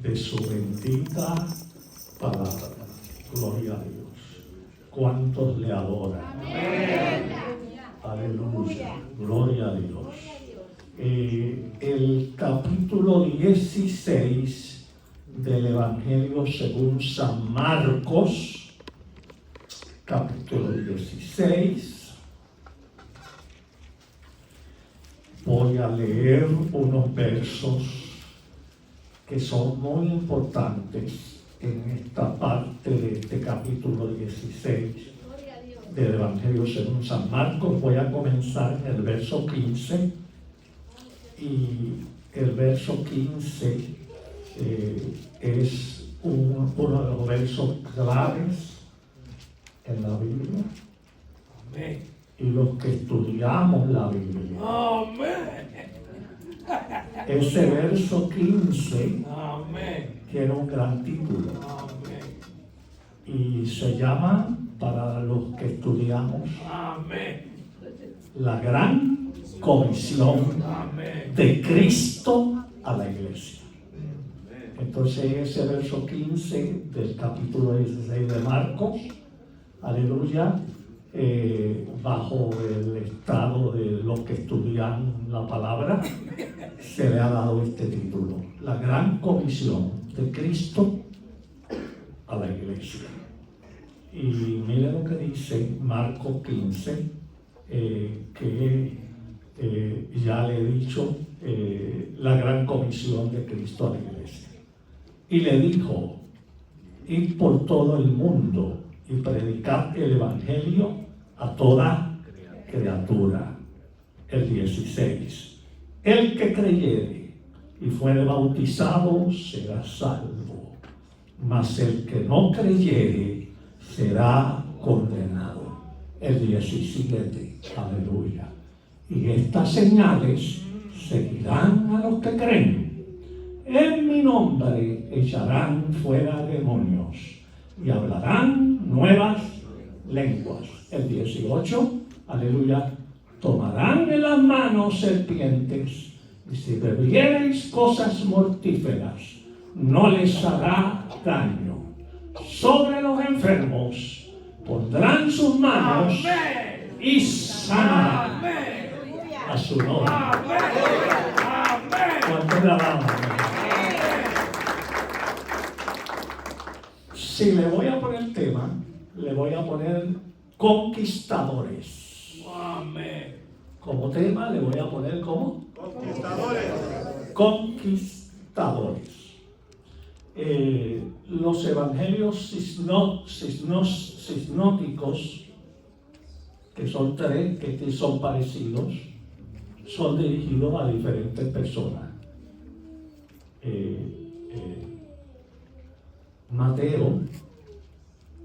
de su bendita palabra. Gloria a Dios. ¿Cuántos le adoran? Amén. Aleluya. Gloria a Dios. El capítulo 16 del Evangelio según San Marcos, capítulo 16. Voy a leer unos versos que son muy importantes en esta parte de este capítulo 16 del Evangelio según San Marcos. Voy a comenzar en el verso 15, y el verso 15 es uno de los versos claves en la Biblia. Amén. Y los que estudiamos la Biblia, Amén. ese verso 15 Amén. tiene un gran título Amén. y se llama, para los que estudiamos, Amén. la gran comisión Amén. de Cristo a la iglesia. Entonces ese verso 15 del capítulo 16 de Marcos, aleluya, bajo el estado de los que estudian la palabra, se le ha dado este título: la gran comisión de Cristo a la iglesia. Y mire lo que dice Marcos 15, que ya le he dicho, la gran comisión de Cristo a la iglesia. Y le dijo: id por todo el mundo y predicad el evangelio a toda criatura. El 16. El que creyere y fuere bautizado será salvo, mas el que no creyere será condenado. El 17. Aleluya. Y estas señales seguirán a los que creen. En mi nombre echarán fuera demonios y hablarán nuevas lenguas. El 18, aleluya, tomarán en las manos serpientes, y si bebiereis cosas mortíferas, no les hará daño. Sobre los enfermos pondrán sus manos y sanarán. A su nombre. ¿Cuánto le alabamos? Si le voy a poner tema, le voy a poner conquistadores. Amén. Como tema le voy a poner ¿cómo? Conquistadores. Conquistadores. Los evangelios sinópticos, que son tres, que son parecidos, son dirigidos a diferentes personas. Mateo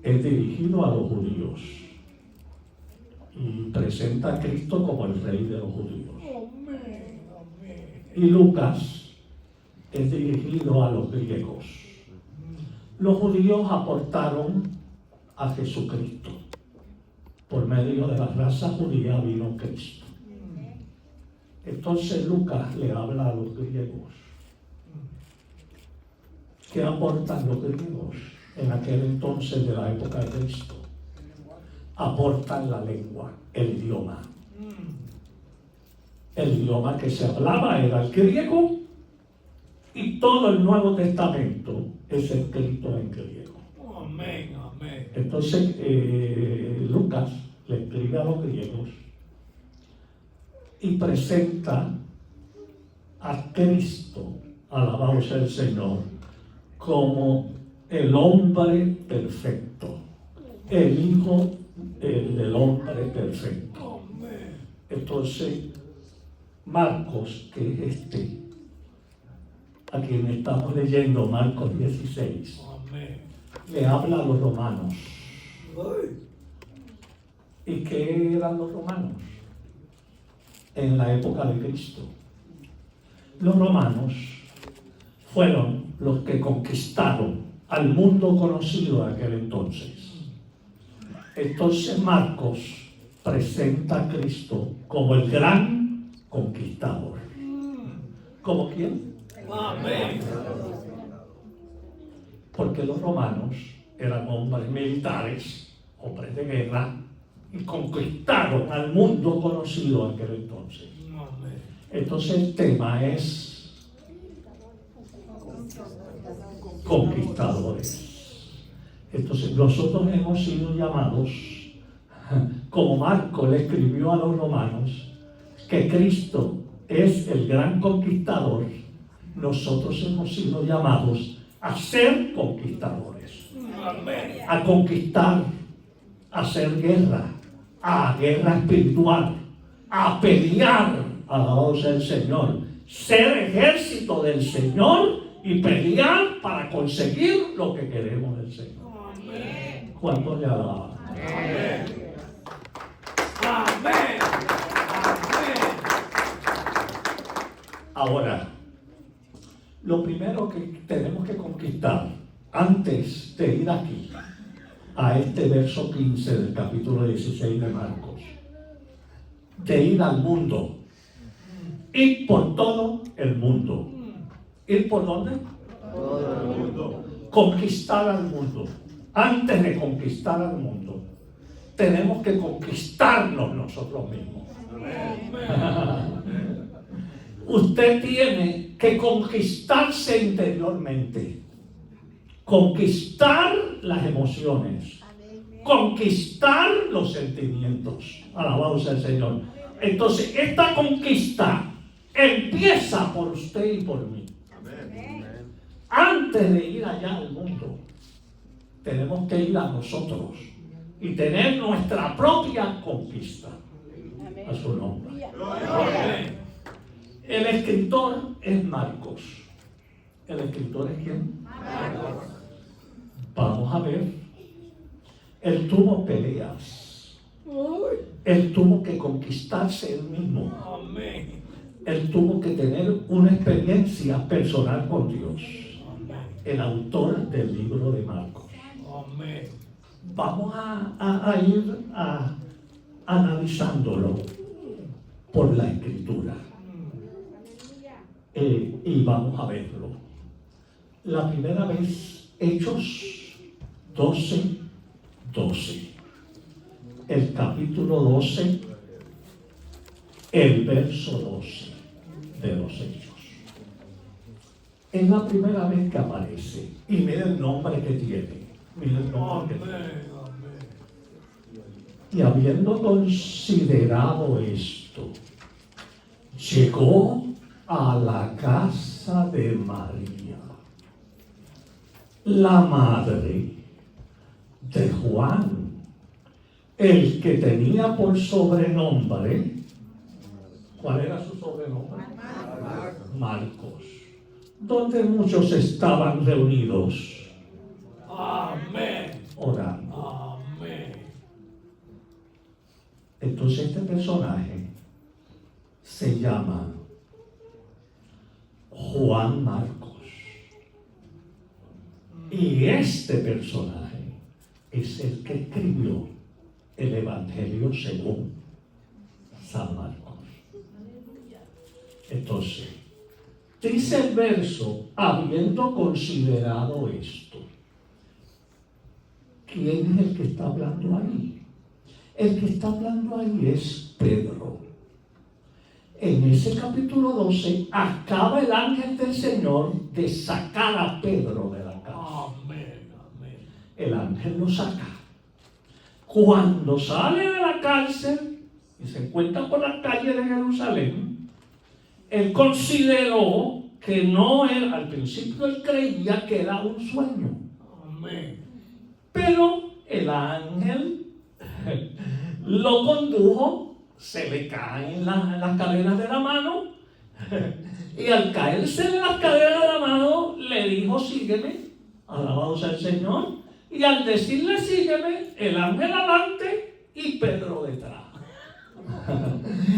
es dirigido a los judíos y presenta a Cristo como el rey de los judíos. Y Lucas es dirigido a los griegos. Los judíos aportaron a Jesucristo. Por medio de la raza judía vino Cristo. Entonces Lucas le habla a los griegos. ¿Qué aportan los griegos en aquel entonces de la época de Cristo? Aportan la lengua, el idioma. El idioma que se hablaba era el griego, y todo el Nuevo Testamento es escrito en griego. Amén. Amén. Entonces Lucas le escribe a los griegos y presenta a Cristo, alabado sea el Señor, como el hombre perfecto, el Hijo del hombre perfecto. Entonces Marcos, que es este, a quien estamos leyendo, Marcos 16, Amén. le habla a los romanos. ¿Y qué eran los romanos en la época de Cristo? Los romanos fueron los que conquistaron al mundo conocido de aquel entonces. Entonces Marcos presenta a Cristo como el gran conquistador. ¿Como quién? Amén. porque los romanos eran hombres militares, hombres de guerra, y conquistaron al mundo conocido en aquel entonces. Amén. Entonces el tema es conquistadores. Entonces nosotros hemos sido llamados, como Marco le escribió a los romanos, que Cristo es el gran conquistador. Nosotros hemos sido llamados a ser conquistadores, Amén. a conquistar, a hacer guerra, a guerra espiritual, a pelear, alabado sea el Señor, ser ejército del Señor y pelear para conseguir lo que queremos del Señor. Amén. ¿Cuántos le alaban? Amén. Amén. Amén. Ahora, lo primero que tenemos que conquistar antes de ir aquí, a este verso 15 del capítulo 16 de Marcos, de ir al mundo, ir por todo el mundo. ¿Ir por dónde? Todo el mundo. Conquistar al mundo. Antes de conquistar al mundo, tenemos que conquistarnos nosotros mismos. Usted tiene que conquistarse interiormente, conquistar las emociones, conquistar los sentimientos. Alabado sea el Señor. Entonces, esta conquista empieza por usted y por mí. Antes de ir allá al mundo, tenemos que ir a nosotros y tener nuestra propia conquista. A su nombre. Amén. El escritor es Marcos. ¿El escritor es quién? Vamos a ver. Él tuvo peleas. Él tuvo que conquistarse él mismo. Amén. Él tuvo que tener una experiencia personal con Dios. El autor del libro de Marcos. Amén. Vamos a ir analizándolo por la escritura. Y vamos a verlo. La primera vez, Hechos 12. El capítulo 12, el verso 12 de los Hechos. Es la primera vez que aparece. Y mira el nombre que tiene. Mira el nombre que tiene. Amén. Y habiendo considerado esto, llegó a la casa de María, la madre de Juan, el que tenía por sobrenombre, ¿cuál era su sobrenombre? Marcos, donde muchos estaban reunidos Amén. orando. Amén. Entonces este personaje se llama Juan Marcos. Y este personaje es el que escribió el Evangelio según San Marcos. Entonces, dice el verso, habiendo considerado esto. ¿Quién es el que está hablando ahí? El que está hablando ahí es Pedro. En ese capítulo 12 acaba el ángel del Señor de sacar a Pedro de la cárcel. Amén. Amén. El ángel lo saca. Cuando sale de la cárcel y se encuentra por las calles de Jerusalén, él consideró que no era, al principio él creía que era un sueño. Amén. Pero el ángel lo condujo, se le caen las cadenas de la mano, y al caerse de las cadenas de la mano, le dijo, sígueme, alabado sea el Señor, y al decirle, sígueme, el ángel adelante y Pedro detrás.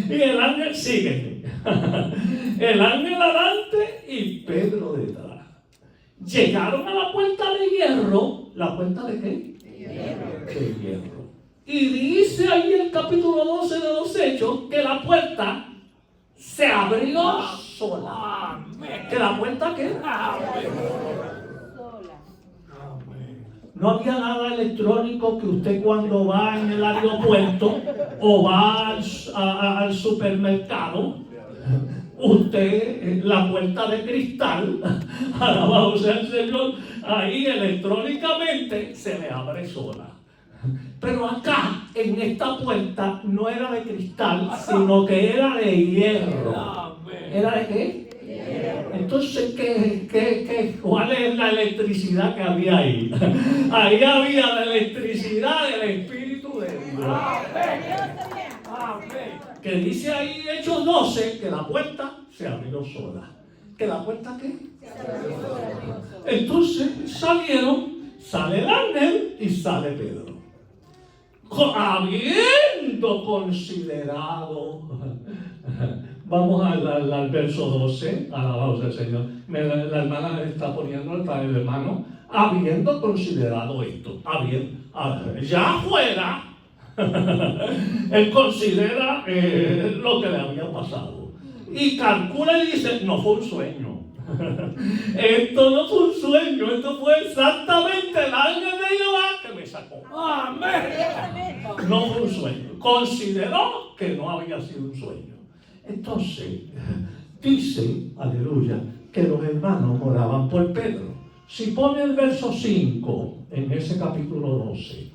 Y el ángel, sígueme, el ángel adelante y Pedro detrás. Llegaron a la puerta de hierro. ¿La puerta de qué? De hierro. Y dice ahí el capítulo 12 de los Hechos que la puerta se abrió sola. Amén. ¿Que la puerta qué? Amén. No había nada electrónico que usted cuando va en el aeropuerto o va al supermercado, usted, la puerta de cristal, alabado sea el Señor, ahí electrónicamente se le abre sola. Pero acá, en esta puerta, no era de cristal, sino que era de hierro. Amén. ¿Era de qué? Entonces, ¿cuál es la electricidad que había ahí? Ahí había la electricidad del Espíritu de Dios. Amén. Que dice ahí Hechos 12 que la puerta se abrió sola. ¿Que la puerta qué? Entonces sale el ángel y sale Pedro. Habiendo considerado, vamos al verso 12, alabado sea el Señor. La hermana está poniendo el hermano, habiendo considerado esto, ya fuera, él considera lo que le había pasado y calcula y dice, no fue un sueño. Esto no fue un sueño, esto fue exactamente el ángel de Jehová que me sacó. Amén. No fue un sueño. Consideró que no había sido un sueño. Entonces, dice, aleluya, que los hermanos oraban por Pedro. Si pone el verso 5 en ese capítulo 12,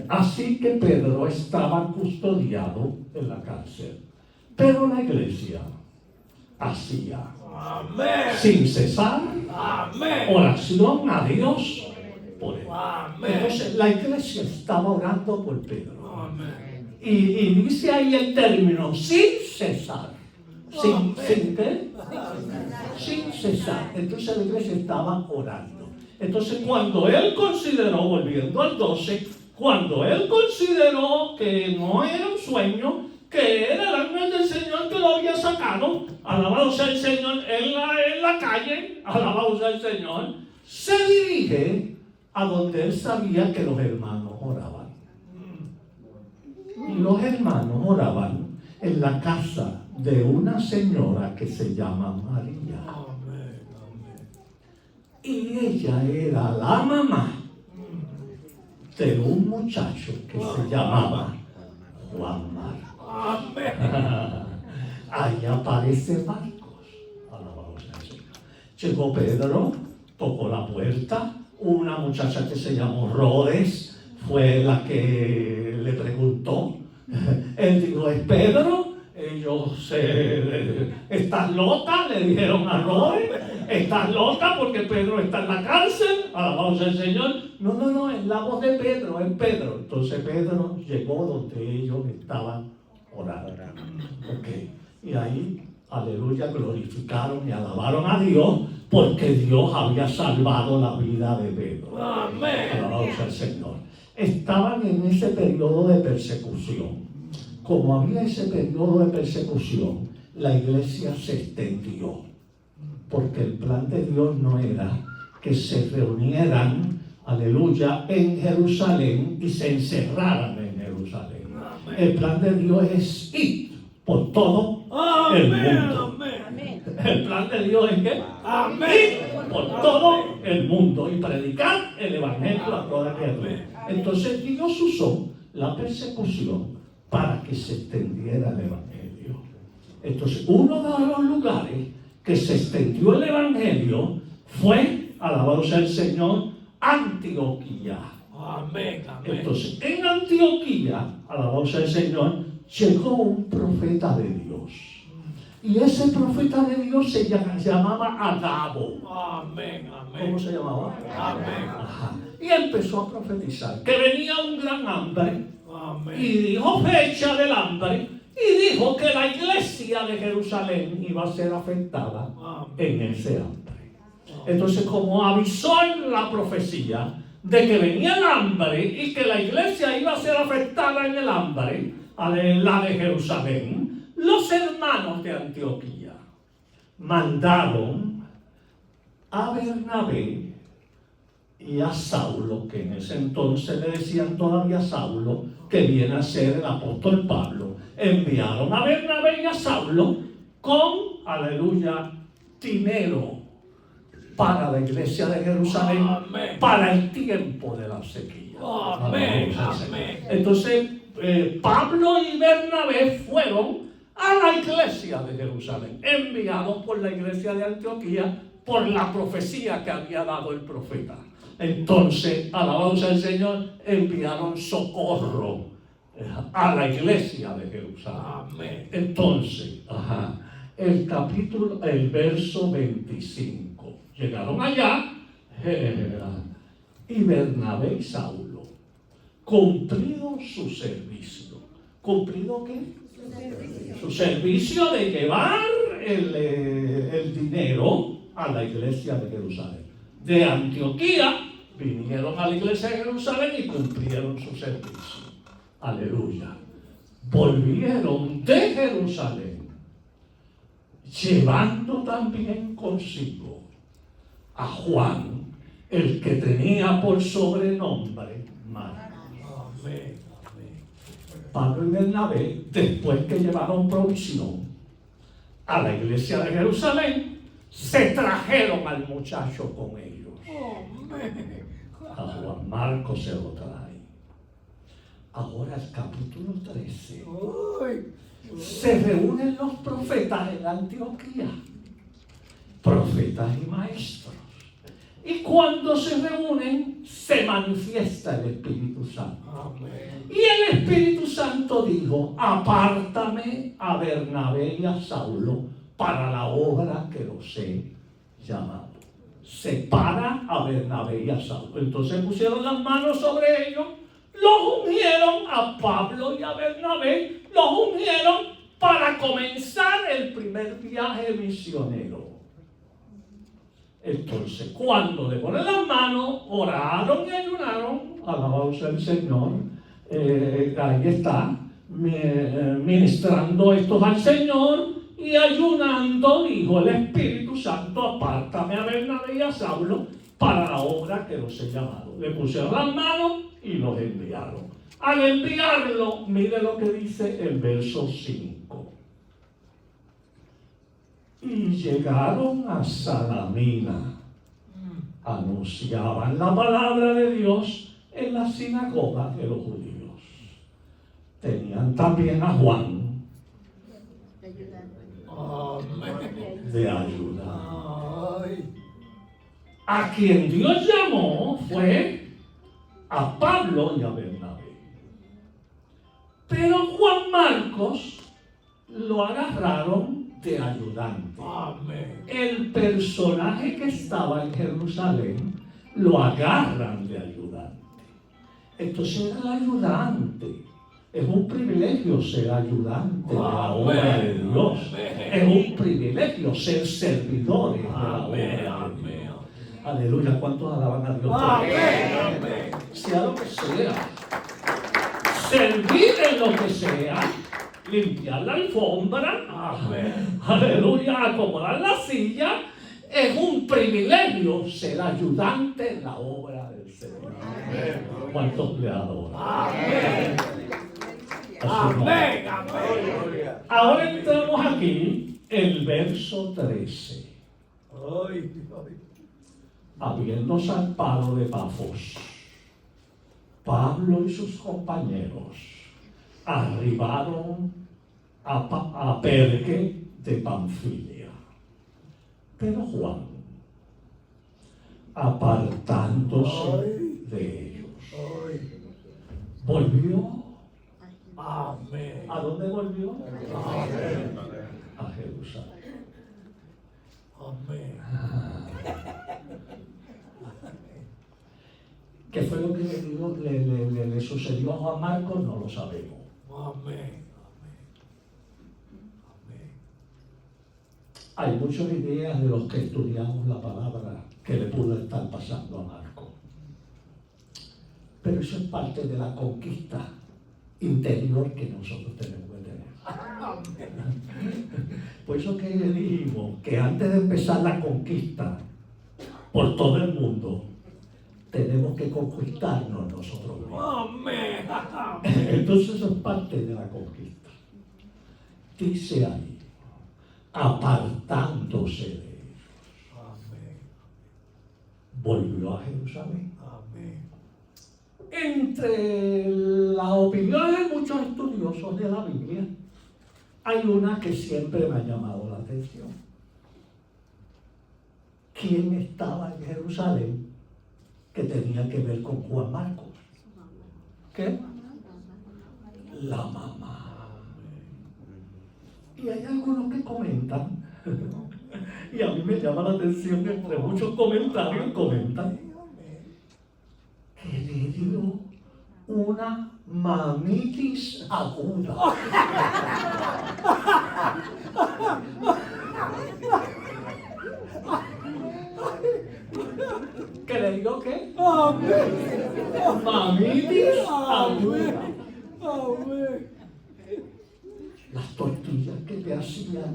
así que Pedro estaba custodiado en la cárcel. Pero la iglesia hacía Amén. sin cesar Amén. oración a Dios por él. Amén. Entonces la iglesia estaba orando por Pedro. Amén. Y dice ahí el término sin cesar. ¿Sin qué? Sin cesar. Entonces la iglesia estaba orando. Entonces cuando él consideró, volviendo al 12, cuando él consideró que no era un sueño, que era el ángel del Señor que lo había sacado, alabado sea el Señor, en la calle, alabado sea el Señor, se dirige a donde él sabía que los hermanos oraban. Y los hermanos oraban en la casa de una señora que se llama María. Amén. Y ella era la mamá de un muchacho que se llamaba Juan Marcos. Amén. Ahí aparece Marcos. Alabado sea el Señor. Llegó Pedro, tocó la puerta. Una muchacha que se llamó Rhodes fue la que le preguntó. Él dijo, ¿es Pedro? Ellos, ¿estás loca? Le dijeron a Rhodes. ¿Estás loca porque Pedro está en la cárcel? Alabado sea el Señor. No, es la voz de Pedro, es Pedro. Entonces Pedro llegó donde ellos estaban orando. Okay. Y ahí, aleluya, glorificaron y alabaron a Dios porque Dios había salvado la vida de Pedro. Amén. Alabado sea el Señor. Estaban en ese periodo de persecución. Como había ese periodo de persecución, la iglesia se extendió. Porque el plan de Dios no era que se reunieran, aleluya, en Jerusalén y se encerraran en Jerusalén. Amén. El plan de Dios es ir por todo el mundo. Amén. El plan de Dios es que Amén. ir por todo el mundo y predicar el evangelio a toda criatura. Entonces Dios usó la persecución para que se extendiera el evangelio. Entonces uno de los lugares que se extendió el evangelio fue, alabado sea el Señor, Antioquía. Amén. Entonces, en Antioquía, alabado sea el Señor, llegó un profeta de Dios. Y ese profeta de Dios se llamaba Agabo. Amén. ¿Cómo se llamaba? Amén. Ajá. Y empezó a profetizar que venía un gran hambre. Amén. Y dijo fecha del hambre. Y dijo que la iglesia de Jerusalén iba a ser afectada en ese hambre. Entonces, como avisó en la profecía de que venía el hambre y que la iglesia iba a ser afectada en el hambre, la de Jerusalén, los hermanos de Antioquía mandaron a Bernabé y a Saulo, que en ese entonces le decían todavía Saulo, que viene a ser el apóstol Pablo. Enviaron a Bernabé y a Saulo con, aleluya, dinero para la iglesia de Jerusalén, Amén. para el tiempo de la sequía. Amén. Alabado sea el Amén. Señor. Entonces, Pablo y Bernabé fueron a la iglesia de Jerusalén, enviados por la iglesia de Antioquía por la profecía que había dado el profeta. Entonces, alabado sea el Señor, enviaron socorro a la iglesia de Jerusalén. Amén. Entonces, el verso 25. Llegaron allá y Bernabé y Saulo, cumplido su servicio. ¿Cumplido qué? Su servicio de llevar el dinero a la iglesia de Jerusalén. De Antioquía vinieron a la iglesia de Jerusalén y cumplieron su servicio. Aleluya. Volvieron de Jerusalén, llevando también consigo a Juan, el que tenía por sobrenombre Marcos. Amén. Pablo y Bernabé, después que llevaron provisión a la iglesia de Jerusalén, se trajeron al muchacho con ellos. Amén. A Juan Marcos se lo trae. Ahora el capítulo 13. Uy. Se reúnen los profetas en Antioquía, profetas y maestros. Y cuando se reúnen, se manifiesta el Espíritu Santo. Amén. Y el Espíritu Santo dijo: apártame a Bernabé y a Saulo para la obra que los he llamado. Separa a Bernabé y a Saulo. Entonces pusieron las manos sobre ellos, los ungieron a Pablo y a Bernabé, los ungieron para comenzar el primer viaje misionero. Entonces, cuando le ponen las manos, oraron y ayunaron, alabado sea el Señor, ahí está, ministrando estos al Señor y ayunando, dijo el Espíritu Santo: apártame a Bernabé y a Saulo para la obra que los he llamado. Le pusieron las manos y los enviaron. Al enviarlo, mire lo que dice el verso 5. Y llegaron a Salamina, anunciaban la palabra de Dios en la sinagoga de los judíos. Tenían también a Juan Amén. de ayuda. Ay. A quien Dios llamó fue a Pablo y a Bernabé. Pero Juan Marcos lo agarraron de ayudante. Amén. El personaje que estaba en Jerusalén lo agarran de ayudante. Entonces era el ayudante. Es un privilegio ser ayudante de la obra de Dios. Es un privilegio ser servidores de la obra de Dios. Aleluya. ¿Cuántos alaban a Dios por eso? Amén. Sea lo que sea. Servir en lo que sea. Limpiar la alfombra. Amén. Aleluya. Acomodar la silla. Es un privilegio ser ayudante en la obra del Señor. ¿Cuántos le adoran? Amén. A su nombre. Amén. Amén. Ahora entramos aquí, el verso 13. Ay. Habiendo zarpado de Pafos, Pablo y sus compañeros arribaron a Perge de Panfilia. Pero Juan, apartándose de ellos, volvió. Amén. ¿A dónde volvió? Amén. A Jerusalén. Amén. ¿Qué fue lo que le sucedió a Juan Marcos? No lo sabemos. Amén. Hay muchas ideas de los que estudiamos la palabra que le pudo estar pasando a Marcos. Pero eso es parte de la conquista interior que nosotros tenemos que tener. Por eso que dijimos que antes de empezar la conquista por todo el mundo, tenemos que conquistarnos nosotros mismos. Amén. Entonces eso es parte de la conquista. Dice ahí, apartándose de ellos. Amén. volvió a Jerusalén. Amén. Entre las opiniones de muchos estudiosos de la Biblia, hay una que siempre me ha llamado la atención. ¿Quién estaba en Jerusalén que tenía que ver con Juan Marcos? ¿Qué? La mamá. Y hay algunos que comentan, y a mí me llama la atención que entre muchos comentarios comentan que le dio una mamitis aguda. ¿Que le dio qué? Mamitis aguda. Las tortillas que te hacían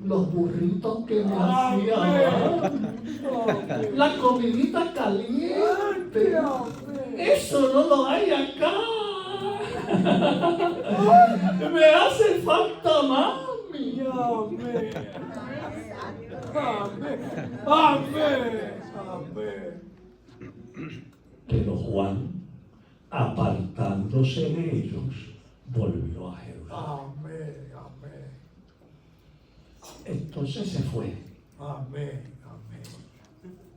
los burritos que me hacían, la comidita caliente, eso no lo hay acá. Me hace falta mami. Pero Juan, apartándose de ellos, volvió a Jerusalén. Entonces se fue.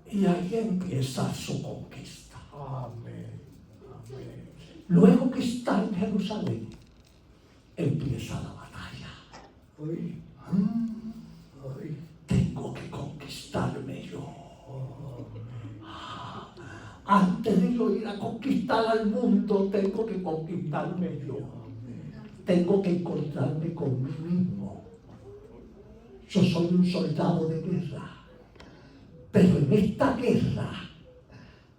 Y ahí empieza su conquista. Luego que está en Jerusalén, empieza la batalla. Tengo que conquistarme yo. Antes de yo ir a conquistar al mundo, tengo que conquistarme yo. Tengo que encontrarme con mí mismo. Yo soy un soldado de guerra, pero en esta guerra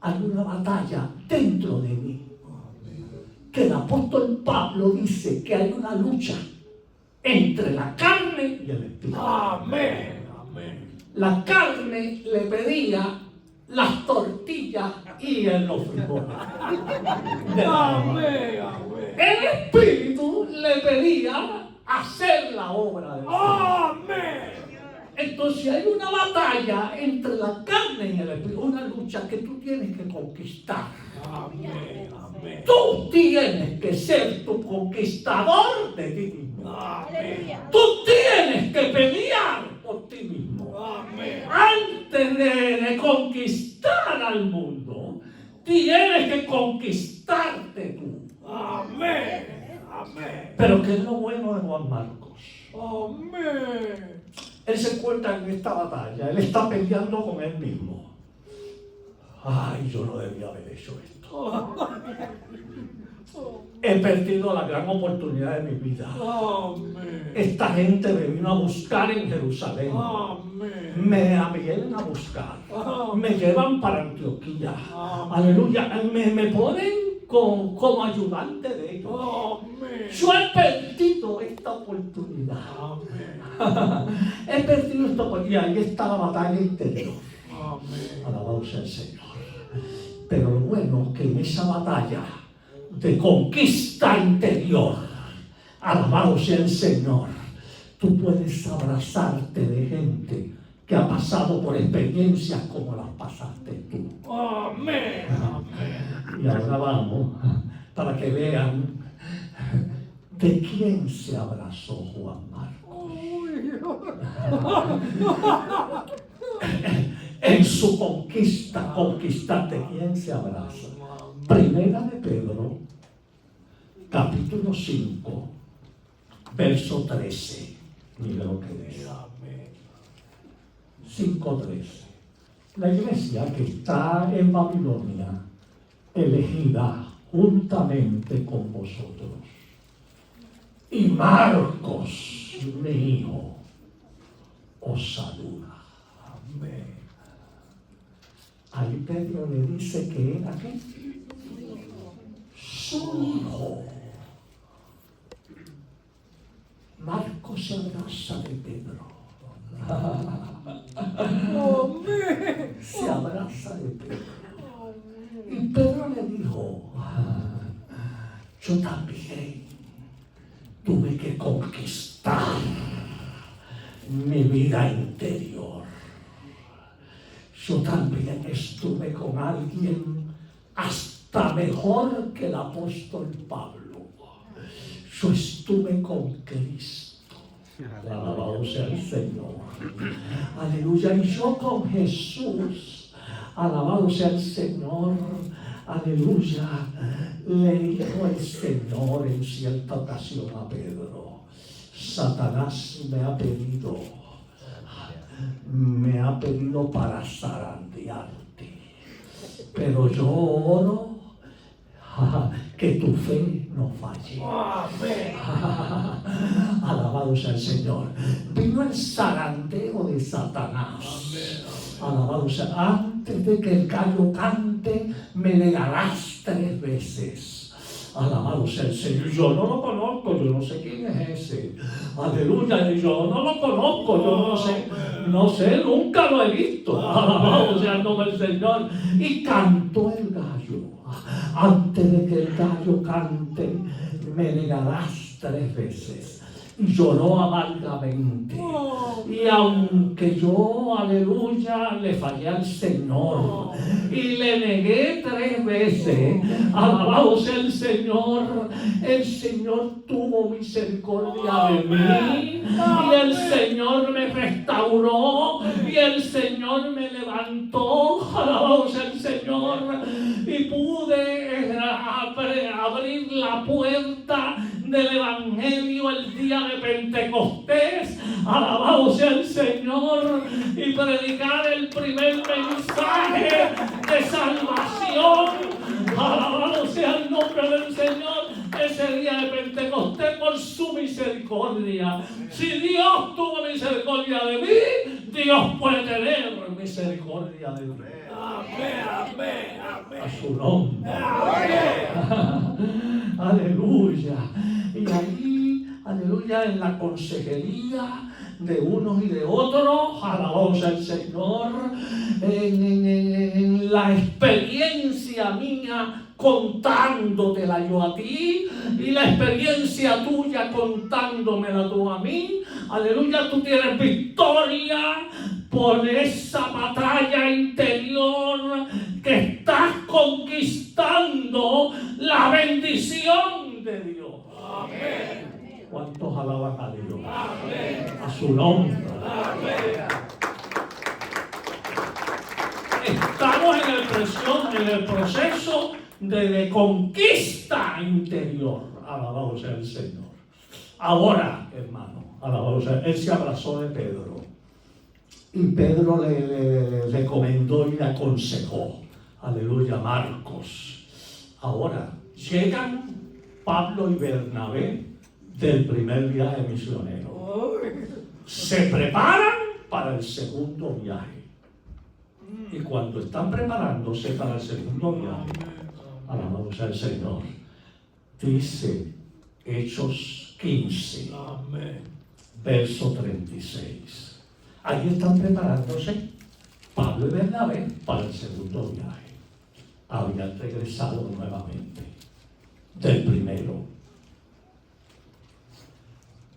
hay una batalla dentro de mí. Que el apóstol Pablo dice que hay una lucha entre la carne y el espíritu. La carne le pedía las tortillas y los frijoles. El espíritu le pedía hacer la obra de Dios. Entonces hay una batalla entre la carne y el espíritu, una lucha que tú tienes que conquistar. Tú tienes que ser tu conquistador de ti mismo. Tú tienes que pelear por ti mismo. Antes de conquistar al mundo, tienes que conquistarte tú. Pero ¿qué es lo bueno de Juan Marcos? Él se encuentra en esta batalla, él está peleando con él mismo. Ay, yo no debía haber hecho esto. He perdido la gran oportunidad de mi vida. Esta gente me vino a buscar en Jerusalén. Me vienen a buscar. Me llevan para Antioquía. Aleluya. Me ponen como ayudante de ellos. Yo he perdido esta oportunidad. He perdido esta oportunidad. Y ahí está la batalla interior. Alabado sea el Señor. Pero lo bueno es que en esa batalla de conquista interior, alabado sea el Señor, tú puedes abrazarte de gente que ha pasado por experiencias como las pasaste tú. Y ahora vamos para que vean de quién se abrazó Juan Marcos. En su conquista, ¿de quién se abraza? Primera de Pedro, capítulo 5, verso 13. Mira lo que dice. 5:13. La iglesia que está en Babilonia, elegida juntamente con vosotros. Y Marcos, mi hijo, os saluda. Amén. Ahí Pedro le dice que era ¿qué? Su hijo. Marcos se abraza de Pedro. Se abraza de Pedro. Y Pedro le dijo, yo también tuve que conquistar mi vida interior. Yo también estuve con alguien hasta mejor que el apóstol Pablo. Yo estuve con Cristo. Alabado sea el Señor. Aleluya. Y yo con Jesús. Alabado sea el Señor. Aleluya. Le dijo el Señor en cierta ocasión a Pedro: Satanás me ha pedido para zarandearte, pero yo oro que tu fe no falle. Alabado sea el Señor. Vino el zarandeo de Satanás. Alabado sea. Antes de que el gallo cante, me negarás 3 veces. Alabado sea el Señor. Yo no lo conozco, yo no sé quién es ese. Aleluya. Yo no lo conozco, yo no sé, nunca lo he visto. Alabado sea el nombre del Señor. Y cantó el gallo. Antes de que el gallo cante, me negarás 3 veces. Y lloró amargamente. Y aunque yo, aleluya, le fallé al Señor y le negué 3 veces, alabado sea el Señor tuvo misericordia de mí, y el Señor me restauró, y el Señor me levantó, alabado sea el Señor, y pude abrir la puerta del Evangelio el día de Pentecostés, alabado sea el Señor, y predicar el primer mensaje de salvación, alabado sea el nombre del Señor, ese día de Pentecostés por su misericordia. Si Dios tuvo misericordia de mí, Dios puede tener misericordia de mí. Amén, amén, amén. A su nombre. Amén. Aleluya. Y allí, aleluya, en la consejería de unos y de otros, alabado sea el Señor, en la experiencia mía contándotela yo a ti, y la experiencia tuya contándomela tú a mí, aleluya, tú tienes victoria por esa batalla interior que estás conquistando la bendición de Dios. Amén. ¿Cuántos alaban a Dios? Amén. A su nombre. Amén. Estamos en el proceso de conquista interior. Alabado sea el Señor. Ahora, hermano, alabado sea, él se abrazó de Pedro. Y Pedro le recomendó y le aconsejó. Aleluya, Marcos. Ahora, llegan Pablo y Bernabé del primer viaje misionero. Se preparan para el segundo viaje. Y cuando están preparándose para el segundo viaje, alabado sea el Señor, dice Hechos 15, verso 36. Ahí están preparándose Pablo y Bernabé para el segundo viaje. Habían regresado nuevamente del primero.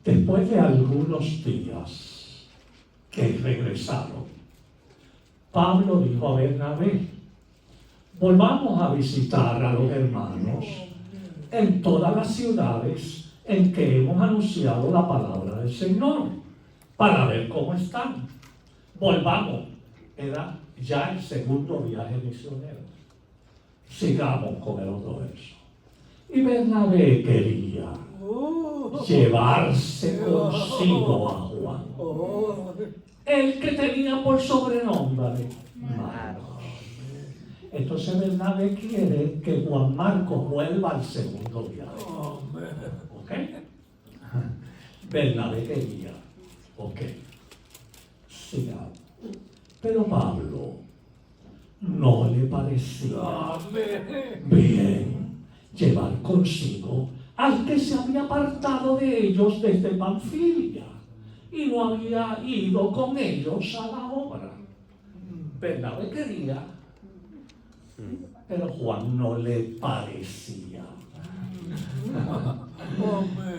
Después de algunos días que regresaron, Pablo dijo a Bernabé: volvamos a visitar a los hermanos en todas las ciudades en que hemos anunciado la palabra del Señor, para ver cómo están. Volvamos. Era ya el segundo viaje misionero. Sigamos con el otro verso. Y Bernabé quería llevarse consigo a Juan, el que tenía por sobrenombre Marcos. Entonces Bernabé quiere que Juan Marcos vuelva al segundo viaje. ¿Ok? Bernabé quería. Ok. Sigamos. Pero Pablo no le parecía bien llevar consigo al que se había apartado de ellos desde Panfilia y no había ido con ellos a la obra. Bernabé quería, pero Juan no le parecía.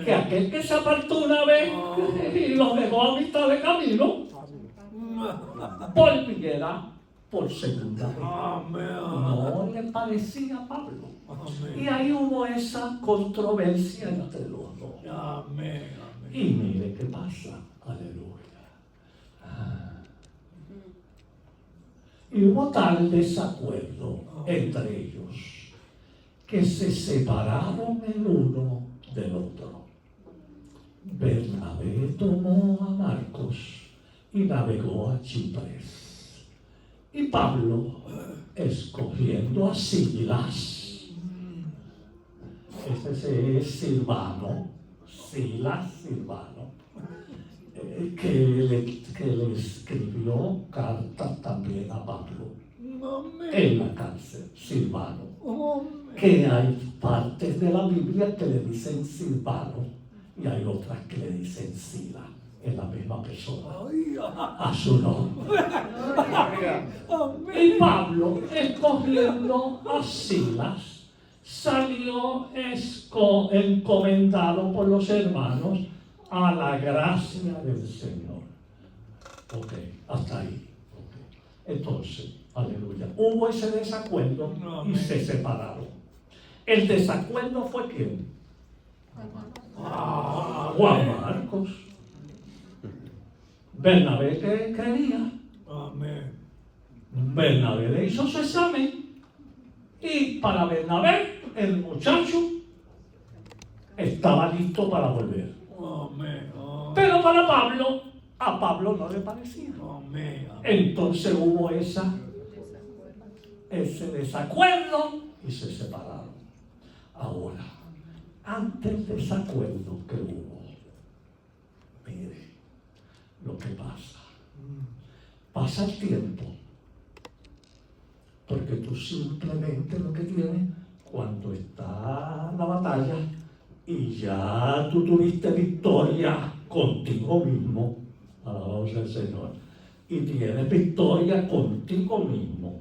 Que aquel que se apartó una vez y los dejó a mitad de camino, volviera por segunda vez. No le parecía a Pablo. Y ahí hubo esa controversia entre los dos. Y mire qué pasa. Aleluya. Y hubo tal desacuerdo entre ellos que se separaron el uno del otro. Bernabé tomó a Marcos y navegó a Chipres. Y Pablo, escogiendo a Silas, ese es Silvano, que le escribió cartas también a Pablo en la cárcel, Silvano. Que hay partes de la Biblia que le dicen Silvano y hay otras que le dicen Sila, en la misma persona, a su nombre. Y Pablo, escogiendo a Silas, salió encomendado por los hermanos a la gracia del Señor. Ok, hasta ahí. Okay. Entonces, aleluya, hubo ese desacuerdo y se separaron. El desacuerdo fue ¿quién? Juan Marcos. Bernabé, ¿qué quería? Bernabé le hizo su examen y para Bernabé el muchacho estaba listo para volver. Pero para Pablo, a Pablo no le parecía. Entonces hubo ese desacuerdo y se separaron. Ahora, ante el desacuerdo que hubo, mire lo que pasa. Pasa el tiempo, porque tú simplemente lo que tienes, cuando está la batalla y ya tú tuviste victoria contigo mismo, alabado sea el Señor, y tienes victoria contigo mismo,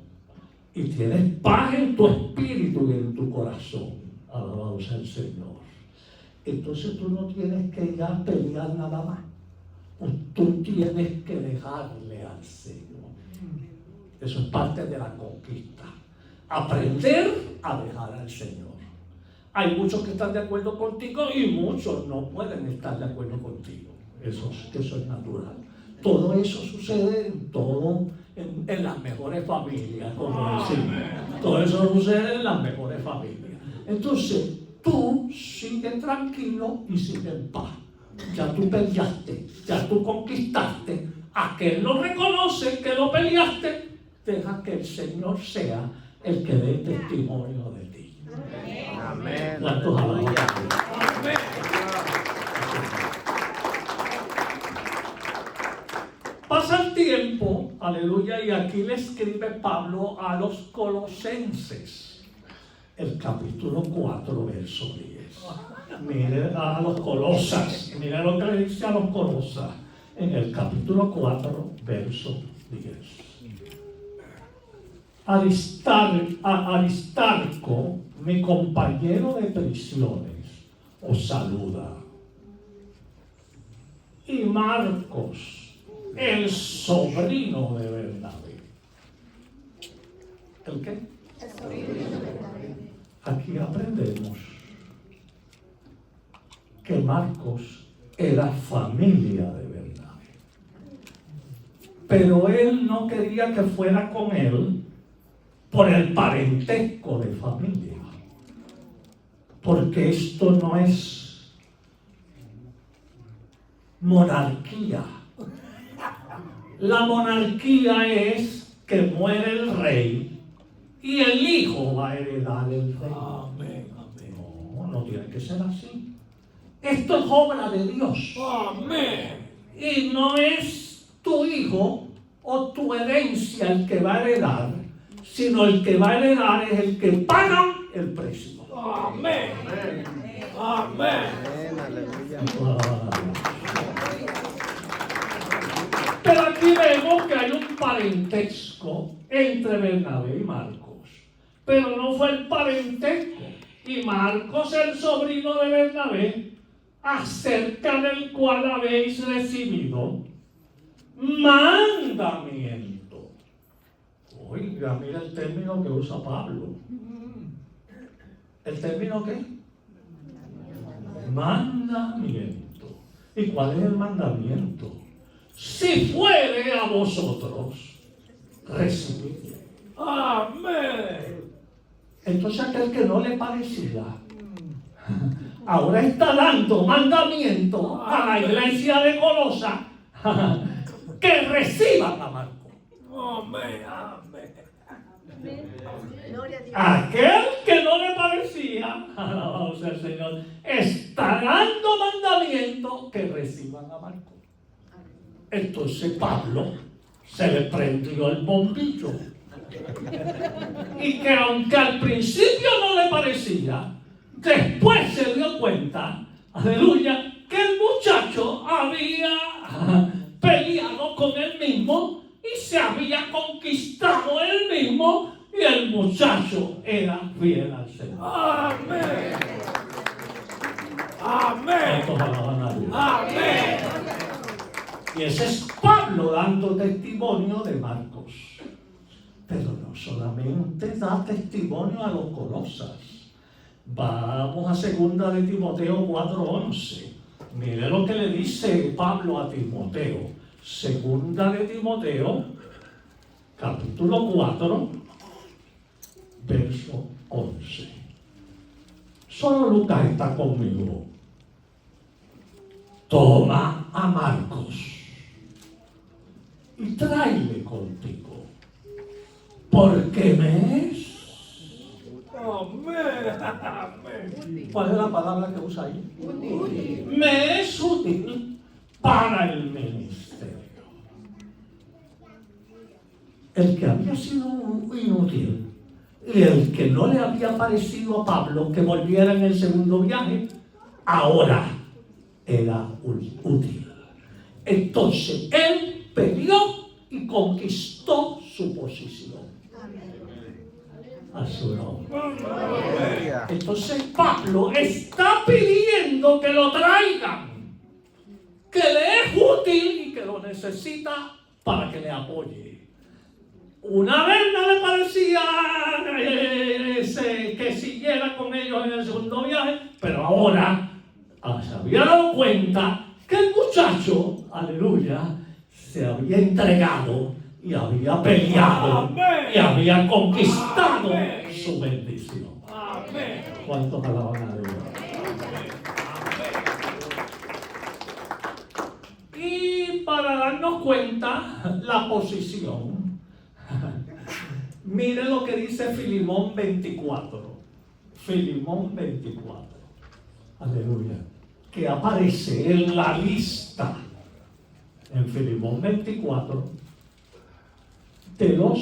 y tienes paz en tu espíritu y en tu corazón, alabado sea el Señor. Entonces tú no tienes que ir a pelear nada más. Tú tienes que dejarle al Señor. Eso es parte de la conquista. Aprender a dejar al Señor. Hay muchos que están de acuerdo contigo y muchos no pueden estar de acuerdo contigo. Eso es natural. Todo eso sucede en las mejores familias, como decimos. Todo eso sucede en las mejores familias. Entonces, tú sigue tranquilo y sigue en paz. Ya tú peleaste, ya tú conquistaste. Aquel lo reconoce que lo peleaste. Deja que el Señor sea el que dé testimonio de ti. Amén. ¿Cuántos alaban? Amén. Pasa el tiempo, aleluya, y aquí le escribe Pablo a los Colosenses, el capítulo 4, verso 10. Mire a los Colosas, mire lo que le dice a los Colosas en el capítulo 4, verso 10. Aristarco, mi compañero de prisiones, os saluda. Y Marcos, el sobrino de Bernabé. ¿El qué? El sobrino de Bernabé. Aquí aprendemos que Marcos era familia de Bernabé. Pero él no quería que fuera con él por el parentesco de familia. Porque esto no es monarquía. La monarquía es que muere el rey y el hijo va a heredar el reino. Amén. No tiene que ser así. Esto es obra de Dios. Amén. Y no es tu hijo o tu herencia el que va a heredar, sino el que va a heredar es el que paga el precio. Amén. Amén. Amén. Aleluya. Pero aquí vemos que hay un parentesco entre Bernabé y Marcos. Pero no fue el parentesco y Marcos, el sobrino de Bernabé, acerca del cual habéis recibido mandamiento. Oiga, mira el término que usa Pablo. ¿El término qué? Mandamiento. ¿Y cuál es el mandamiento? Si fuere a vosotros, recibidle. Amén. Entonces aquel que no le parecía, ahora está dando mandamiento a la iglesia de Colosa que reciban a Marcos. Amén. Amén. Aquel que no le parecía, alabado sea el Señor, está dando mandamiento que reciban a Marcos. Entonces Pablo se le prendió el bombillo. Y que aunque al principio no le parecía, después se dio cuenta, aleluya, que el muchacho había peleado con él mismo y se había conquistado él mismo, y el muchacho era fiel al Señor. Amén. Amén. ¿Cuántos alaban a Dios? Amén. Y ese es Pablo dando testimonio de Marcos. Pero no solamente da testimonio a los Colosas. Vamos a 2 de Timoteo 4:11. Mire lo que le dice Pablo a Timoteo. 2 de Timoteo, capítulo 4, verso 11. Solo Lucas está conmigo. Toma a Marcos y tráele contigo, porque me es. Amén. Amén. ¿Cuál es la palabra que usa ahí? Me es útil para el ministerio. El que había sido inútil y el que no le había parecido a Pablo que volviera en el segundo viaje, ahora era útil. Entonces él peleó y conquistó su posición. A su nombre. Entonces Pablo está pidiendo que lo traigan, que le es útil y que lo necesita para que le apoye. Una vez no le parecía que siguiera con ellos en el segundo viaje, pero ahora se había dado cuenta que el muchacho, aleluya, se había entregado y había peleado. Amén. Y había conquistado Amén. su bendición. Amén. ¿Cuántos alaban a Dios? Y para darnos cuenta la posición, mire lo que dice Filemón 24. Filemón 24. Aleluya. Que aparece en la lista en Filemón 24 de los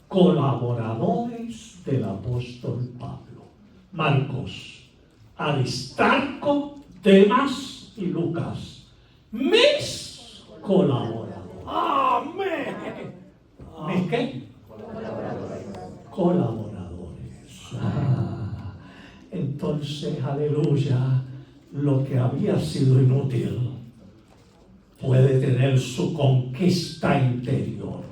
colaboradores del apóstol Pablo: Marcos, Aristarco, Demas y Lucas, mis colaboradores. Amén. ¿Mis qué? Colaboradores. Entonces, aleluya, lo que había sido inútil puede tener su conquista interior.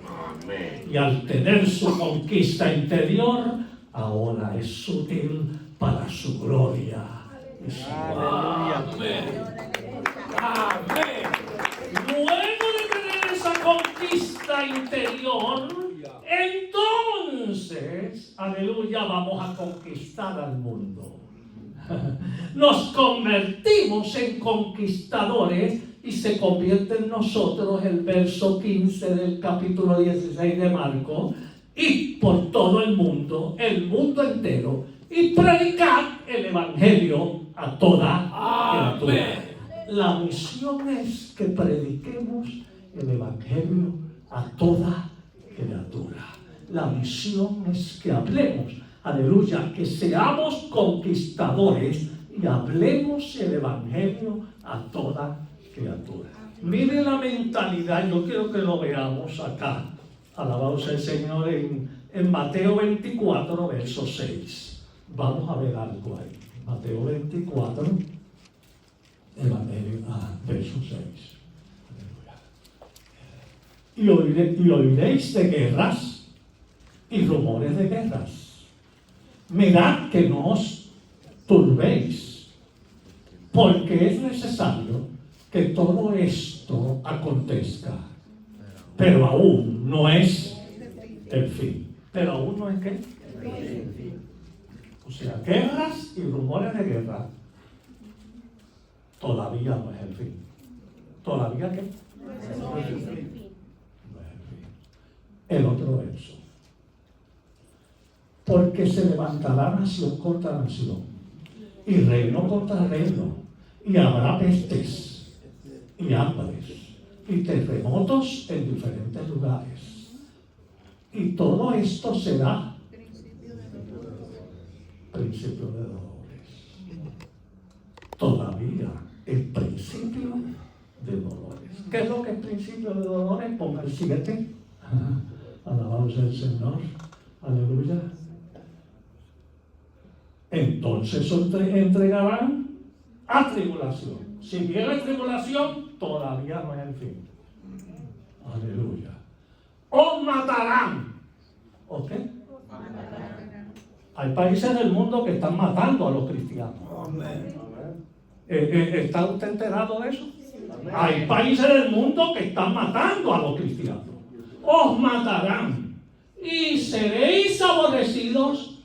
Y al tener su conquista interior, ahora es útil para su gloria y su gloria. Amén. Amén. Luego de tener esa conquista interior, entonces, aleluya, vamos a conquistar al mundo. Nos convertimos en conquistadores y se convierte en nosotros el verso 15 del capítulo 16 de Marcos: y por todo el mundo entero, y predicar el evangelio a toda criatura. La misión es que prediquemos el evangelio a toda criatura. La misión es que hablemos, aleluya, que seamos conquistadores y hablemos el evangelio a toda criatura. Mire la mentalidad, yo quiero que lo veamos acá. Alabado sea el Señor en Mateo 24, verso 6. Vamos a ver algo ahí. Mateo 24, Evangelio, verso 6. Y oiréis de guerras y rumores de guerras. Mirad que no os turbéis, porque es necesario que todo esto acontezca, pero aún no es el fin. Pero aún no es ¿qué? O sea, guerras y rumores de guerra todavía no es el fin. ¿Todavía qué? No es el fin. El otro verso. Porque se levantará nación contra nación y reino contra reino, y habrá pestes y hambres y terremotos en diferentes lugares. Y todo esto será principio de dolores. Todavía el principio de dolores. ¿Qué es lo que es principio de dolores? Ponga el 7. Alabado sea el Señor. Aleluya. Entonces entregarán a tribulación. Si viene tribulación, todavía no es el fin. Aleluya. O matarán. ¿O qué? Hay países del mundo que están matando a los cristianos. ¿Está usted enterado de eso? Hay países del mundo que están matando a los cristianos. Os matarán y seréis aborrecidos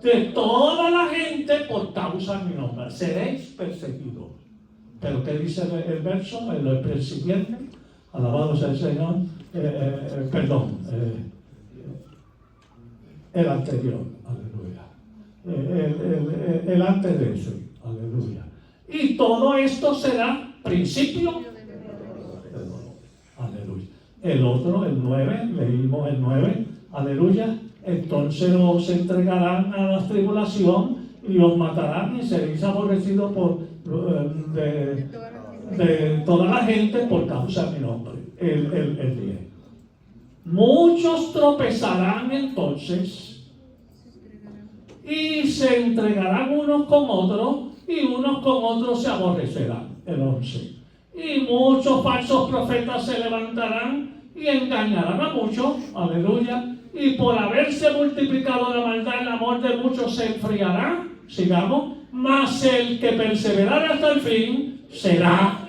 de toda la gente por causa de mi nombre. Seréis perseguidos. ¿Pero qué dice el verso? El siguiente. Alabado sea el Señor. El anterior. Aleluya. El antes de ese. Aleluya. Y todo esto será principio de dolor. Aleluya. El otro, el 9, leímos el 9. Aleluya. Entonces os entregarán a la tribulación y os matarán y seréis aborrecidos de toda la gente por causa de mi nombre. El 10. Muchos tropezarán entonces y se entregarán unos con otros y unos con otros se aborrecerán. El 11. Y muchos falsos profetas se levantarán y engañarán a muchos. Aleluya. Y por haberse multiplicado la maldad, el amor de muchos se enfriará. Sigamos. Mas el que perseverará hasta el fin será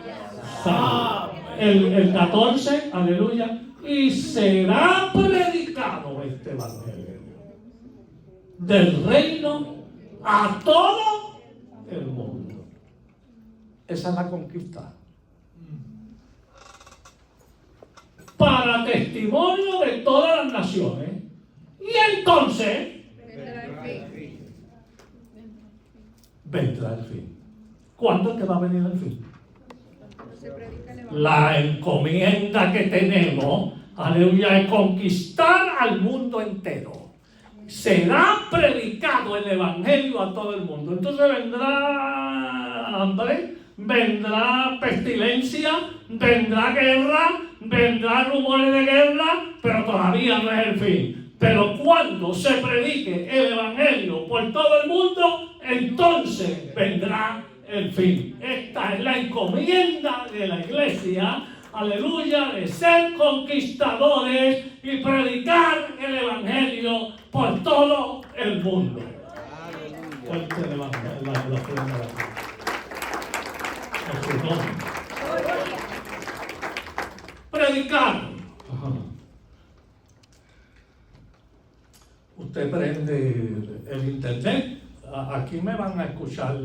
salvo. El 14. Aleluya. Y será predicado este evangelio del reino a todo el mundo. Esa es la conquista. Para testimonio de todas las naciones. Y entonces vendrá el fin. ¿Cuándo es que va a venir el fin? La encomienda que tenemos, aleluya, es conquistar al mundo entero. Será predicado el evangelio a todo el mundo. Entonces vendrá hambre, vendrá pestilencia, vendrá guerra, vendrá rumores de guerra, pero todavía no es el fin. Pero cuando se predique el evangelio por todo el mundo, entonces vendrá el fin. Esta es la encomienda de la iglesia, aleluya, de ser conquistadores y predicar el evangelio por todo el mundo. Fuerte el evangelio, la primera. A su nombre. Predicar. Usted prende el internet, aquí me van a escuchar.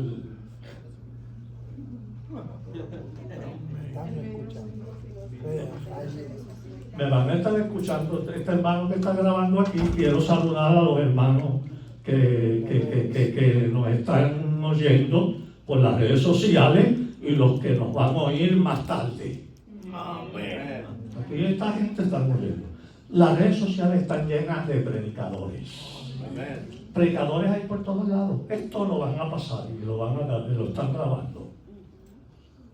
Me van a estar escuchando. Este hermano que está grabando aquí, quiero saludar a los hermanos que nos están oyendo por las redes sociales y los que nos van a oír más tarde. Amén. Aquí esta gente está muriendo. Las redes sociales están llenas de predicadores. Amén. Predicadores hay por todos lados. Esto lo van a pasar y lo están grabando.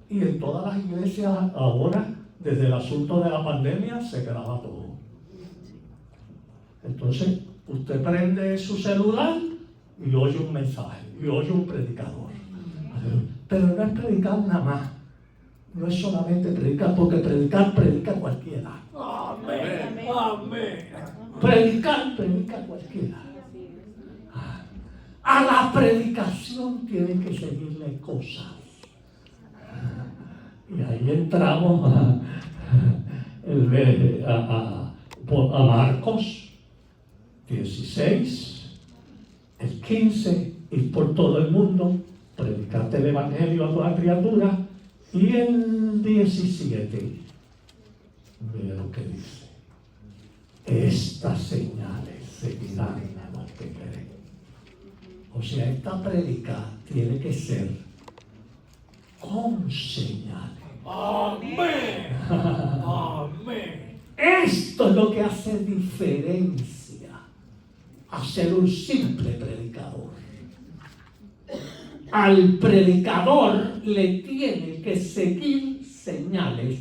Y en todas las iglesias ahora, desde el asunto de la pandemia, se graba todo. Entonces, usted prende su celular y oye un mensaje, y oye un predicador. Pero no es predicar nada más. No es solamente predicar, porque predica cualquiera. Amén. Amén. Predica cualquiera. A la predicación tienen que seguirle cosas. Y ahí entramos a Marcos 16, el 15, ir por todo el mundo, predicarte el evangelio a toda criatura. Y el 17, mira lo que dice: estas señales seguirán a los que creen. O sea, esta prédica tiene que ser con señales. Amén. Amén. Esto es lo que hace diferencia a ser un simple predicador. Al predicador le tiene que seguir señales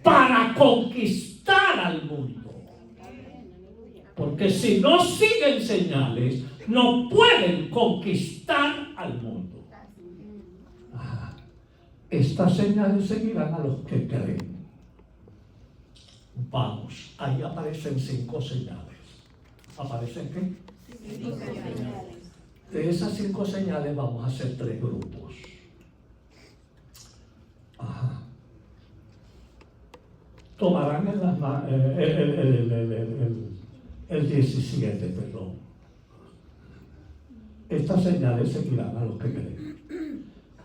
para conquistar al mundo. Porque si no siguen señales, no pueden conquistar al mundo. Estas señales seguirán a los que creen. Vamos, ahí aparecen 5 señales. ¿Aparecen qué? 5 señales. De esas 5 señales vamos a hacer 3 grupos. Tomarán en las manos el 17, perdón. Estas señales seguirán a los que creen.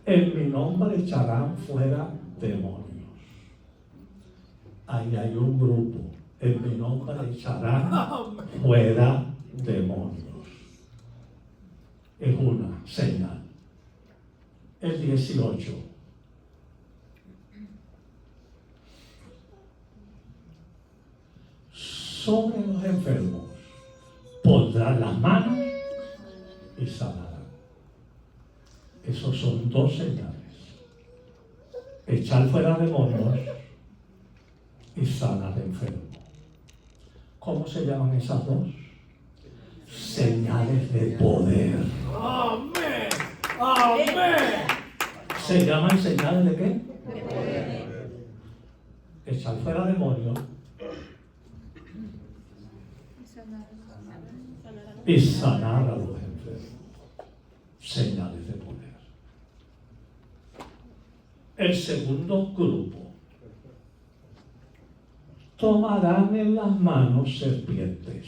En mi nombre echarán fuera demonios. Ahí hay un grupo. En mi nombre echarán fuera demonios. Es una señal. El 18. Sobre los enfermos pondrán las manos y sanarán. Esos son 2 señales. Echar fuera demonios y sanar enfermos. ¿Cómo se llaman esas 2? Señales de poder. Amén. Amén. ¿Se llaman señales de qué? De poder. Echar fuera demonios y sanar a los enfermos. Señales de poder. El segundo grupo. Tomarán en las manos serpientes,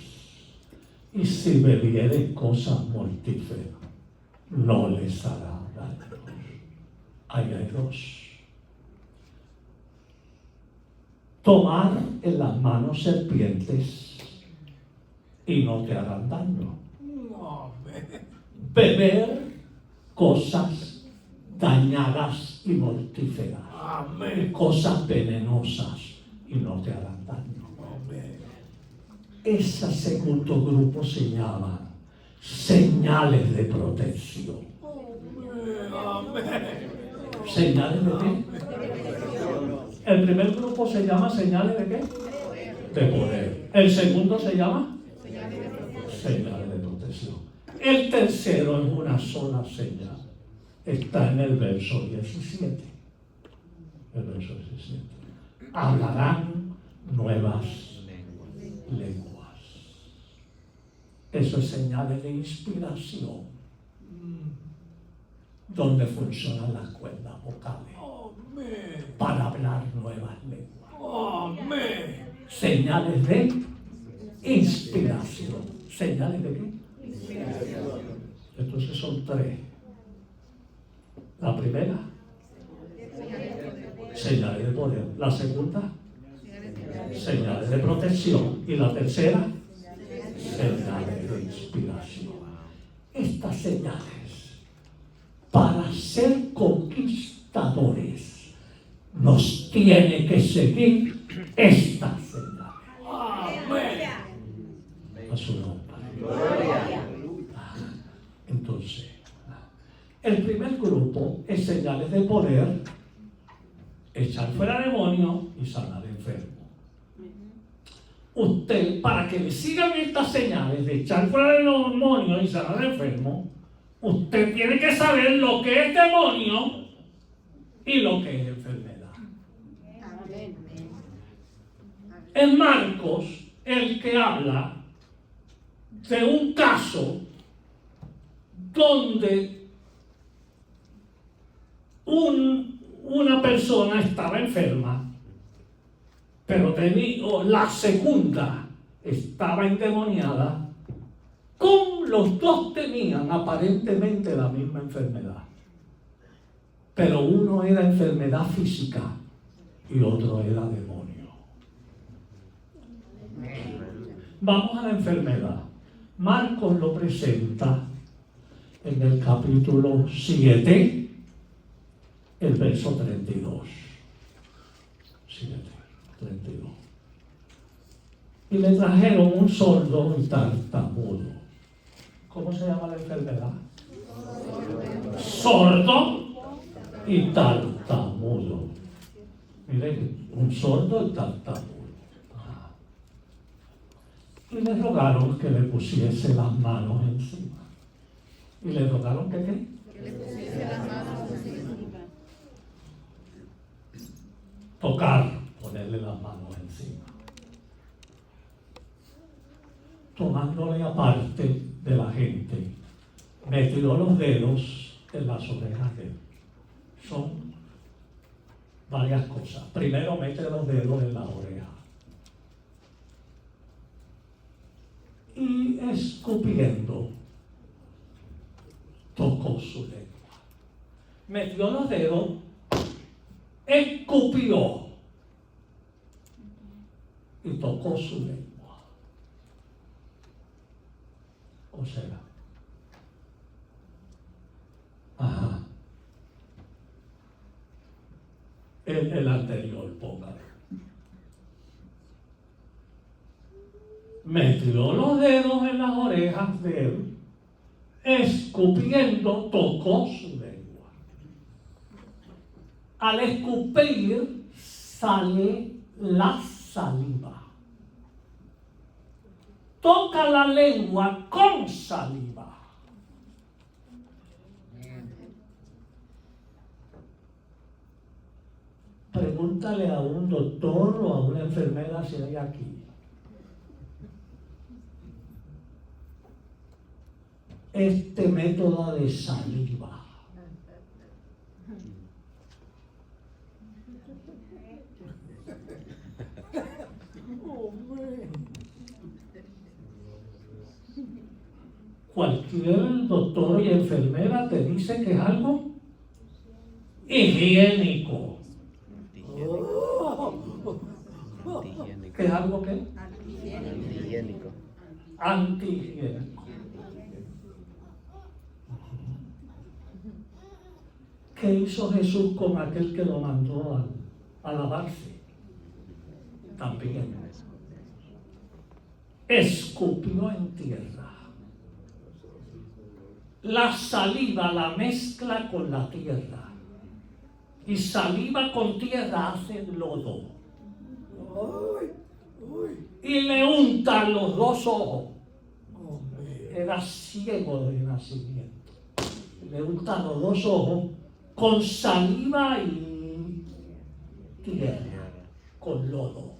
y si bebieren cosas mortíferas, no les hará daño. Ahí hay 2. Tomar en las manos serpientes y no te harán daño. Amén. Beber cosas dañadas y mortíferas. Amén. Cosas venenosas y no te harán daño. Amén. Ese segundo grupo se llama señales de protección. Amén. ¿Señales de qué? El primer grupo se llama señales de qué? De poder. El segundo se llama señales de protección. El tercero es una sola señal. Está en el verso 17. El verso 17. Hablarán nuevas lenguas. Eso es señales de inspiración, donde funcionan las cuerdas vocales Amén. para hablar nuevas lenguas. Amén. Señales de inspiración. ¿Señales de qué? Entonces son 3. La primera, señales de poder. La segunda, señales de protección. Y la tercera, señales de inspiración. Estas señales, para ser conquistadores, nos tiene que seguir estas señales. Amén. A su nombre. Entonces, el primer grupo es señales de poder, echar fuera demonios y sanar enfermos. Usted, para que le sigan estas señales de echar fuera demonios y sanar enfermos, Usted tiene que saber lo que es demonio y lo que es enfermedad. Amén. En Marcos, el que habla de un caso donde una persona estaba enferma, pero la segunda estaba endemoniada, los dos tenían aparentemente la misma enfermedad, pero uno era enfermedad física y otro era demonio. Vamos a la enfermedad. Marcos lo presenta en el capítulo 7, el verso 32. 7, 32. Y le trajeron un sordo y tartamudo. ¿Cómo se llama la enfermedad? Sordo y tartamudo. Miren, un sordo y tartamudo. Y le rogaron que le pusiese las manos encima. ¿Y le rogaron que qué? Que le pusiese las manos encima. Tocar, ponerle las manos encima. Tomándole aparte de la gente, metió los dedos en las orejas de él. Son varias cosas. Primero mete los dedos en las orejas. Y escupiendo, tocó su lengua. Metió los dedos, escupió y tocó su lengua. O sea, el anterior, póngale. Metió los dedos en las orejas de él, escupiendo, tocó su lengua. Al escupir sale la saliva. Toca la lengua con saliva. Pregúntale a un doctor o a una enfermera si hay aquí. Este método de saliva. Cualquier doctor y enfermera te dice que es algo higiénico. ¿Qué es algo qué? Antihigiénico. Antihigiénico. ¿Qué hizo Jesús con aquel que lo mandó a lavarse? También escupió en tierra. La saliva la mezcla con la tierra. Y saliva con tierra hace lodo. Y le unta los dos ojos. Era ciego de nacimiento. Le unta los dos ojos con saliva y tierra, con lodo.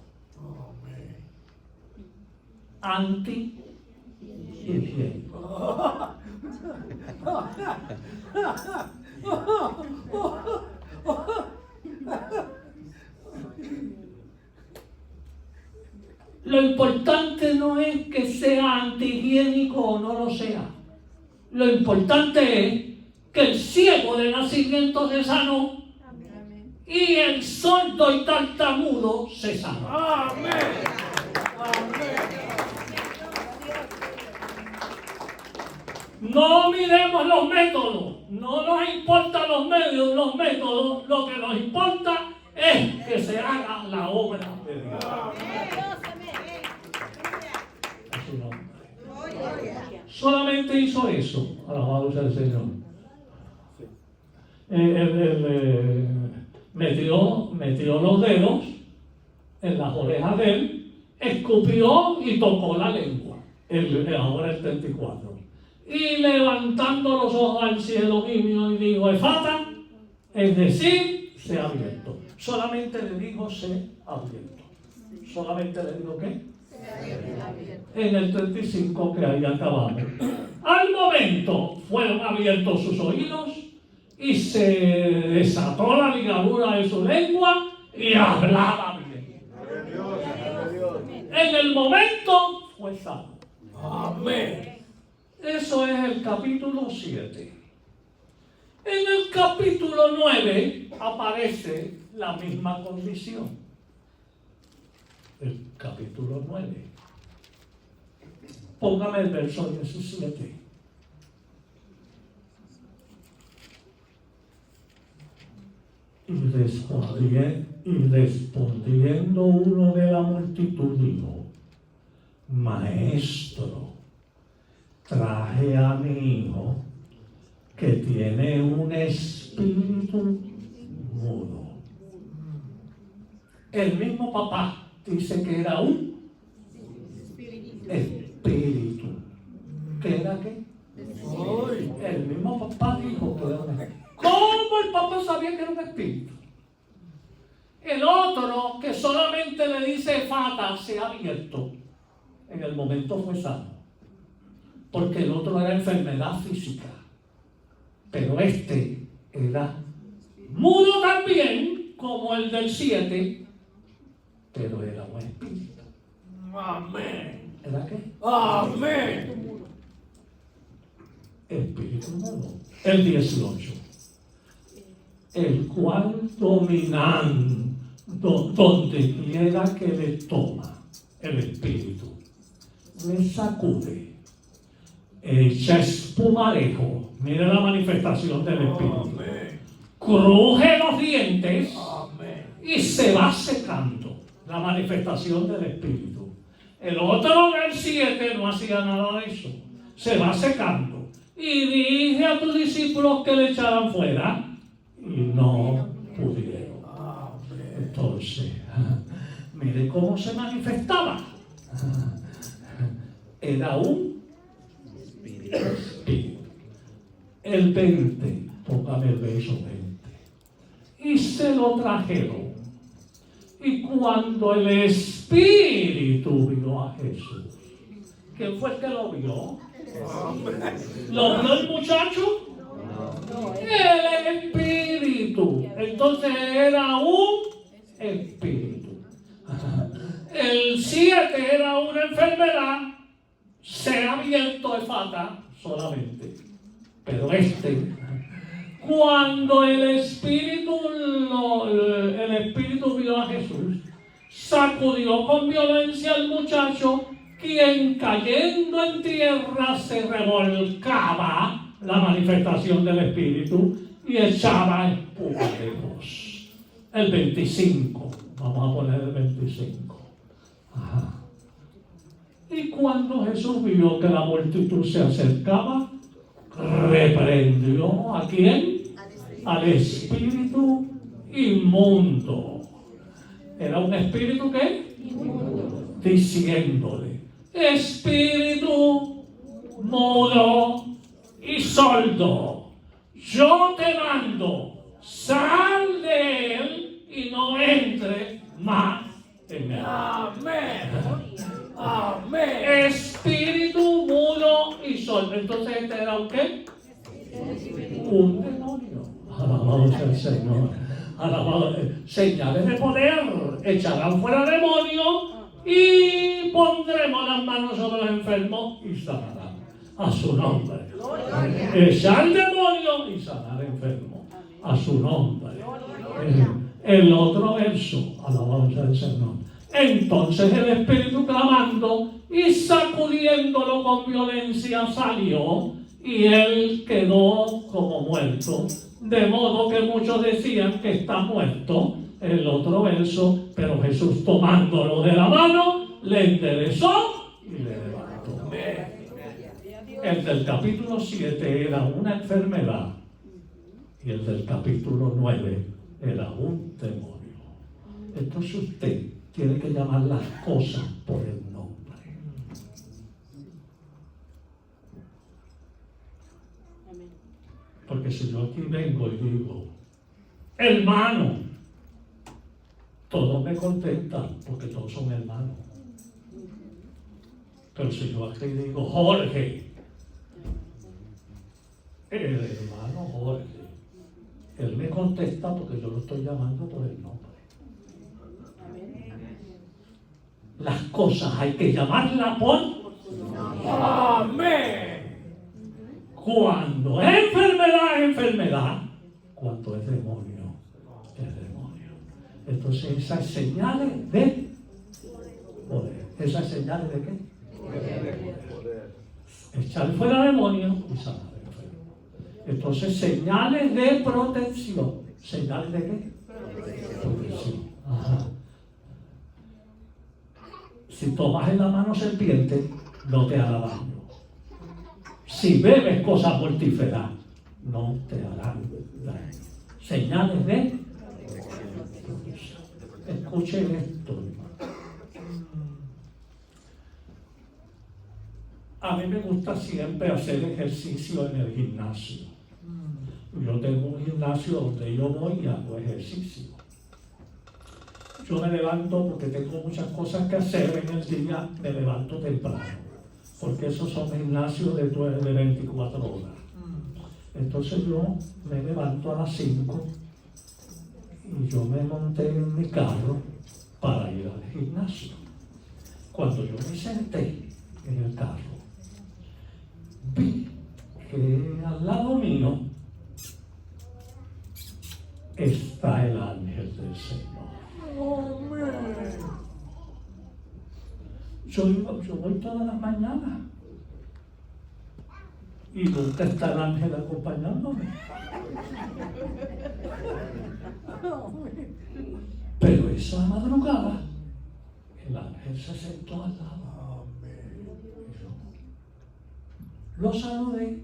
Anti-higiénico. Lo importante no es que sea antihigiénico o no lo sea. Lo importante es que el ciego de nacimiento se sanó y el sordo y tartamudo se sanó. Amén. No miremos los métodos, no nos importan los medios, los métodos, lo que nos importa es que se haga la obra de Dios. A su nombre. Solamente hizo eso, alabado sea el Señor. Metió los dedos en las orejas de él, escupió y tocó la lengua. Ahora el 34. Y levantando los ojos al cielo gimió y dijo, Efata, es decir, se ha abierto. Solamente le dijo, se ha abierto. Solamente le dijo, ¿qué? En el 35 que ahí acabamos. Al momento fueron abiertos sus oídos y se desató la ligadura de su lengua y hablaba bien. En el momento fue sano. Amén. Eso es el capítulo 7. En el capítulo 9 aparece la misma condición. El capítulo 9. Póngame el verso 17. Y respondiendo uno de la multitud dijo, Maestro, traje a mi hijo que tiene un espíritu mudo. El mismo papá dice que era un espíritu. ¿Qué era qué? El mismo papá dijo que era un espíritu. ¿Cómo el papá sabía que era un espíritu? El otro que solamente le dice Fata se ha abierto. En el momento fue sano. Porque el otro era enfermedad física. Pero este era mudo también, como el del 7, pero era un espíritu. Amén. ¿Era qué? Amén. Espíritu mudo. El 18. El cual dominando donde quiera que le toma el espíritu, le sacude, echa espumarejo. Mire la manifestación del espíritu. Amén. Cruje los dientes Amén. y se va secando. La manifestación del espíritu. El otro del 7 no hacía nada de eso. Se va secando. Y dije a tus discípulos que le echaran fuera y no pudieron. Entonces, mire cómo se manifestaba. Era un espíritu. El 20, póngame el verso 20. Y se lo trajeron. Y cuando el espíritu vio a Jesús, ¿quién fue el que lo vio? ¿Lo vio el muchacho? El espíritu. Entonces era un espíritu. El 7 era una enfermedad. Se ha abierto de Fata solamente. Pero cuando el espíritu vio a Jesús, sacudió con violencia al muchacho, quien cayendo en tierra se revolcaba, la manifestación del espíritu, y echaba espumarejos. El 25, vamos a poner el 25. Ajá. Y cuando Jesús vio que la multitud se acercaba, reprendió ¿a quién? Al espíritu inmundo. ¿Era un espíritu qué? Inmundo. Diciéndole, espíritu mudo y sordo, yo te mando, sal de él y no entre más en él. Amén. Amén. Espíritu mudo y sordo. Entonces este era un ¿qué? Un demonio. Alabado sea el Señor. Alabado. Señales de poder. Echarán fuera demonios y pondremos las manos sobre los enfermos y sanarán. A su nombre. Echar demonio y sanar enfermos. A su nombre. El otro verso. Alabado sea el Señor. Entonces el espíritu clamando y sacudiéndolo con violencia salió y él quedó como muerto, de modo que muchos decían que está muerto. El otro verso, pero Jesús tomándolo de la mano le enderezó y le levantó. El del capítulo 7 era una enfermedad y el del capítulo 9 era un demonio. Entonces usted tiene que llamar las cosas por el nombre. Entonces yo aquí vengo y digo, hermano, todos me contestan porque todos son hermanos. Pero si yo aquí digo, Jorge, el hermano Jorge, él me contesta porque yo lo estoy llamando por el nombre. Las cosas hay que llamarlas por Amén. cuando es enfermedad, es enfermedad. Cuando es demonio, es demonio. Entonces esas señales de poder. ¿Esas señales de qué? Echar fuera demonios y sanar enfermos. Entonces señales de protección. ¿Señales de qué? Protección. Ajá. Si tomas en la mano serpiente, no te hará daño. Si bebes cosas mortíferas, no te harán daño. Señales de protección. Escuchen esto, hermano. A mí me gusta siempre hacer ejercicio en el gimnasio. Yo tengo un gimnasio donde yo voy y hago ejercicio. Yo me levanto porque tengo muchas cosas que hacer en el día, me levanto temprano, porque esos son gimnasios de 24 horas. Entonces yo me levanto a las 5 y yo me monté en mi carro para ir al gimnasio. Cuando yo me senté en el carro, vi que al lado mío está el ángel del Señor. Yo voy todas las mañanas y nunca está el ángel acompañándome. Pero esa madrugada el ángel se sentó al lado. Lo saludé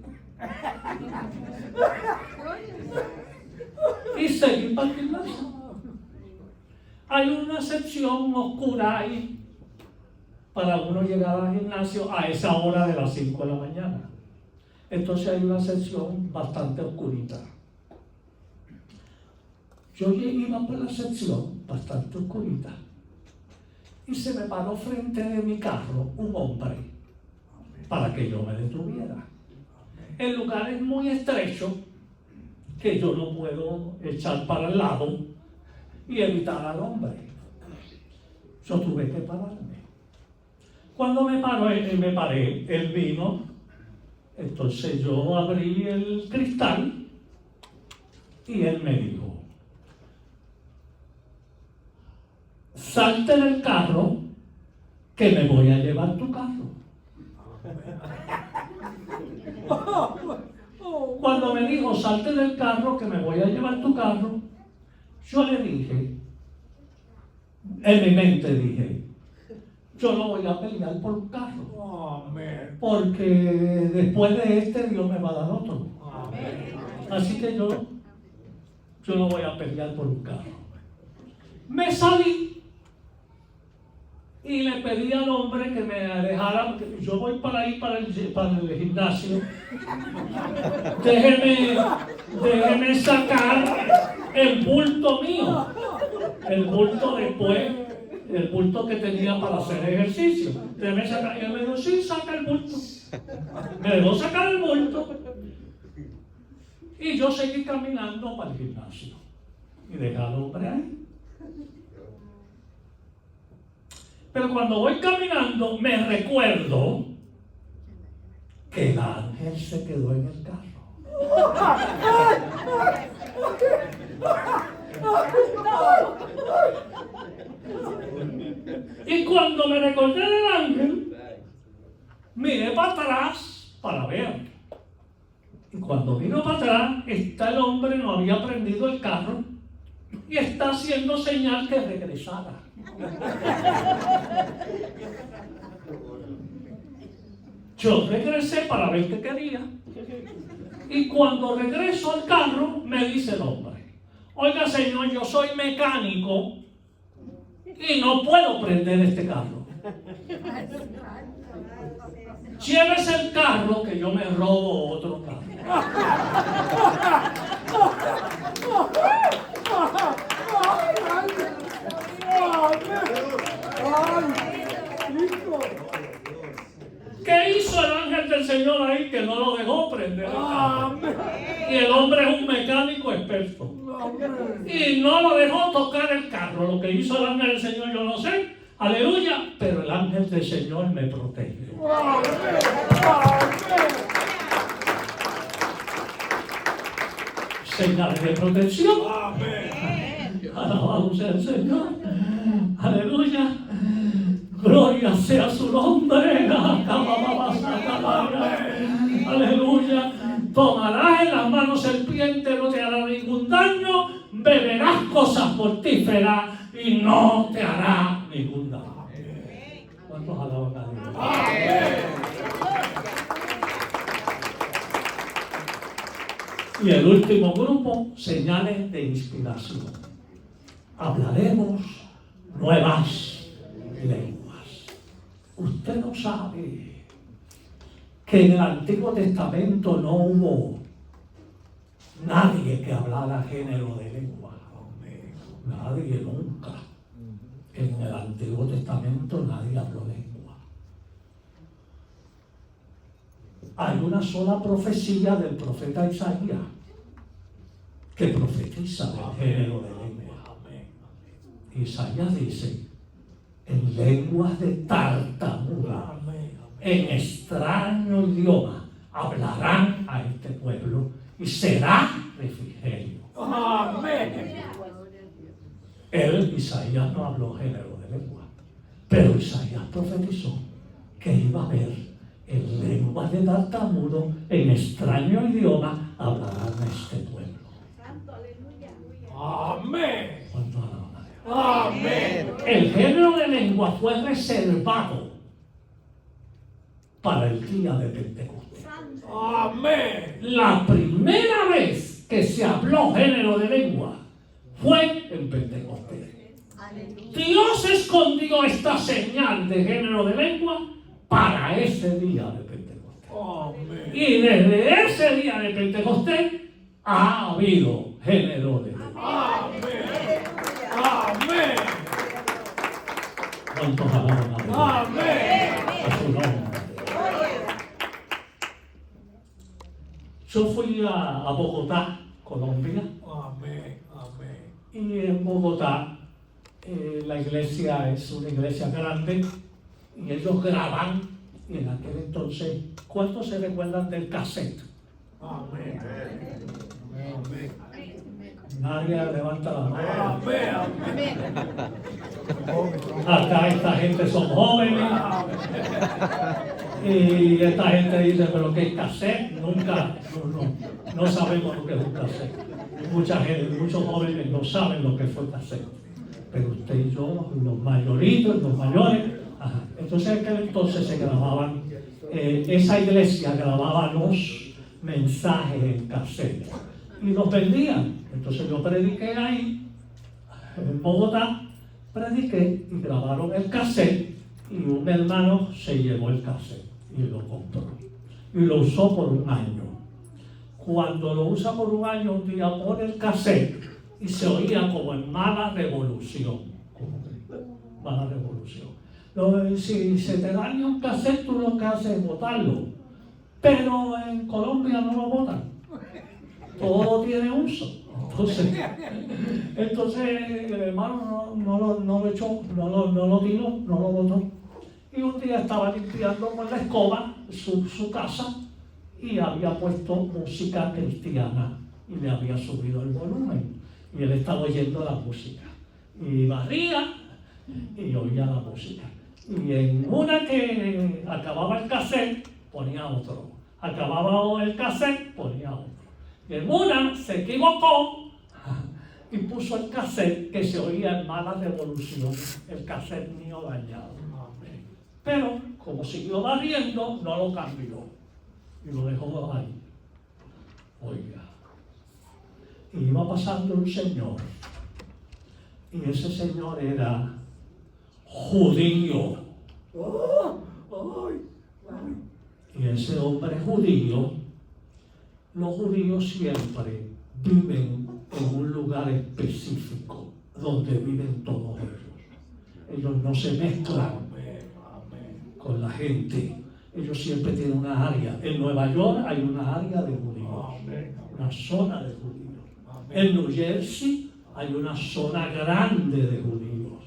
y seguí para el gimnasio. Hay una sección oscura ahí para uno llegar al gimnasio a esa hora de las 5 de la mañana. Entonces hay una sección bastante oscurita. Yo iba por la sección bastante oscurita y se me paró frente de mi carro un hombre para que yo me detuviera. El lugar es muy estrecho que yo no puedo echar para el lado y evitar al hombre. Yo tuve que pararme. Cuando me paré, él vino. Entonces yo abrí el cristal y él me dijo: salte del carro que me voy a llevar tu carro. Cuando me dijo salte del carro que me voy a llevar tu carro, yo le dije, en mi mente dije, yo no voy a pelear por un carro. Amén. Porque después de este Dios me va a dar otro. Amén. Así que yo no voy a pelear por un carro. Me salí y le pedí al hombre que me dejara, porque yo voy para ahí, para el gimnasio. Déjeme sacar el bulto mío. El bulto después, el bulto que tenía para hacer ejercicio. Déjeme sacar. Y él me dijo, sí, saca el bulto. Me dejó sacar el bulto. Y yo seguí caminando para el gimnasio. Y dejé al hombre ahí. Pero cuando voy caminando, me recuerdo que el ángel se quedó en el carro. Y cuando me recordé del ángel, miré para atrás para ver. Y cuando vino para atrás, el hombre no había prendido el carro y está haciendo señal que regresara. Yo regresé para ver qué quería. Y cuando regreso al carro, me dice el hombre: oiga, señor, yo soy mecánico y no puedo prender este carro. Llévese el carro que yo me robo otro carro. ¿Qué hizo el ángel del Señor ahí que no lo dejó prender el carro? Y el hombre es un mecánico experto. Y no lo dejó tocar el carro. Lo que hizo el ángel del Señor yo no sé. Aleluya. Pero el ángel del Señor me protege. Señales de protección. Alabado sea el Señor. Aleluya. Gloria sea su nombre. Aleluya. Tomarás en las manos serpiente, no te hará ningún daño. Beberás cosas mortíferas y no te hará ningún daño. ¿Cuántos alaban a Dios? Y el último grupo, señales de inspiración. Hablaremos nuevas lenguas. Usted no sabe que en el Antiguo Testamento no hubo nadie que hablara género de lengua. Nadie nunca. En el Antiguo Testamento nadie habló lengua. Hay una sola profecía del profeta Isaías que profetiza del género de lengua. Isaías dice, en lenguas de tartamuda, en extraño idioma, hablarán a este pueblo y será refrigerio. Amén. Él, Isaías, no habló género de lengua, pero Isaías profetizó que iba a haber en lenguas de tartamudo, en extraño idioma, hablarán a este pueblo. Amén. ¿Cuántos alaban a Dios? Amén. El género de lengua fue reservado para el día de Pentecostés. Amén. La primera vez que se habló género de lengua fue en Pentecostés. Dios escondió esta señal de género de lengua para ese día de Pentecostés. Amén. Y desde ese día de Pentecostés ha habido género de lengua. Amén. Amén. ¿Cuántos alaban a Dios? Amén. A su nombre. Yo fui a Bogotá, Colombia, Amén. Amén. y en Bogotá la iglesia es una iglesia grande y ellos graban, y en aquel entonces, ¿cuántos se recuerdan del cassette? Amén. Amén. Nadie levanta la mano. Amén. Amén. Acá esta gente son jóvenes y esta gente dice, pero ¿qué es cassette? Nunca, no sabemos lo que es un cassette. Mucha gente, muchos jóvenes no saben lo que fue cassette. Pero usted y yo, los mayoritos, los mayores, ajá. Entonces en aquel entonces se grababan, esa iglesia grababa los mensajes en cassette y los vendían. Entonces yo prediqué ahí, en Bogotá, prediqué y grabaron el cassette y un hermano se llevó el cassette y lo compró y lo usó por un año. Cuando lo usa por un año, un día pone el cassette y se oía como en mala revolución. Mala revolución. Si se te daña un cassette, tú lo que haces es botarlo. Pero en Colombia no lo botan. Todo tiene uso. Entonces el hermano no lo echó, no lo tiró, no lo botó. Y un día estaba limpiando con la escoba su casa y había puesto música cristiana y le había subido el volumen. Y él estaba oyendo la música. Y barría y oía la música. Y en una que acababa el cassette, ponía otro. Acababa el cassette, ponía otro. Y en una se equivocó y puso el cassette que se oía en mala revolución, el cassette mío dañado. Pero como siguió barriendo, no lo cambió y lo dejó ahí. Oiga, y iba pasando un señor y ese señor era judío. Y ese hombre judío Los judíos siempre viven en un lugar específico donde viven todos ellos. Ellos no se mezclan con la gente. Ellos siempre tienen una área. En Nueva York hay una área de judíos, una zona de judíos. En New Jersey hay una zona grande de judíos.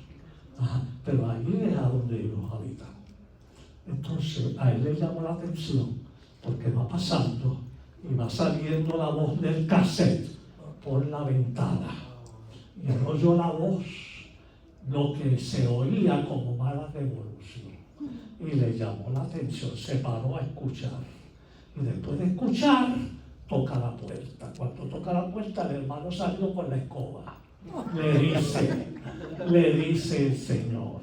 Pero allí es a donde ellos habitan. Entonces a él le llamó la atención porque va pasando y va saliendo la voz del cassette por la ventana. Y él oyó la voz, lo que se oía como mala revolución. Y le llamó la atención, se paró a escuchar. Y después de escuchar, toca la puerta. Cuando toca la puerta, el hermano salió con la escoba. Le dice el Señor,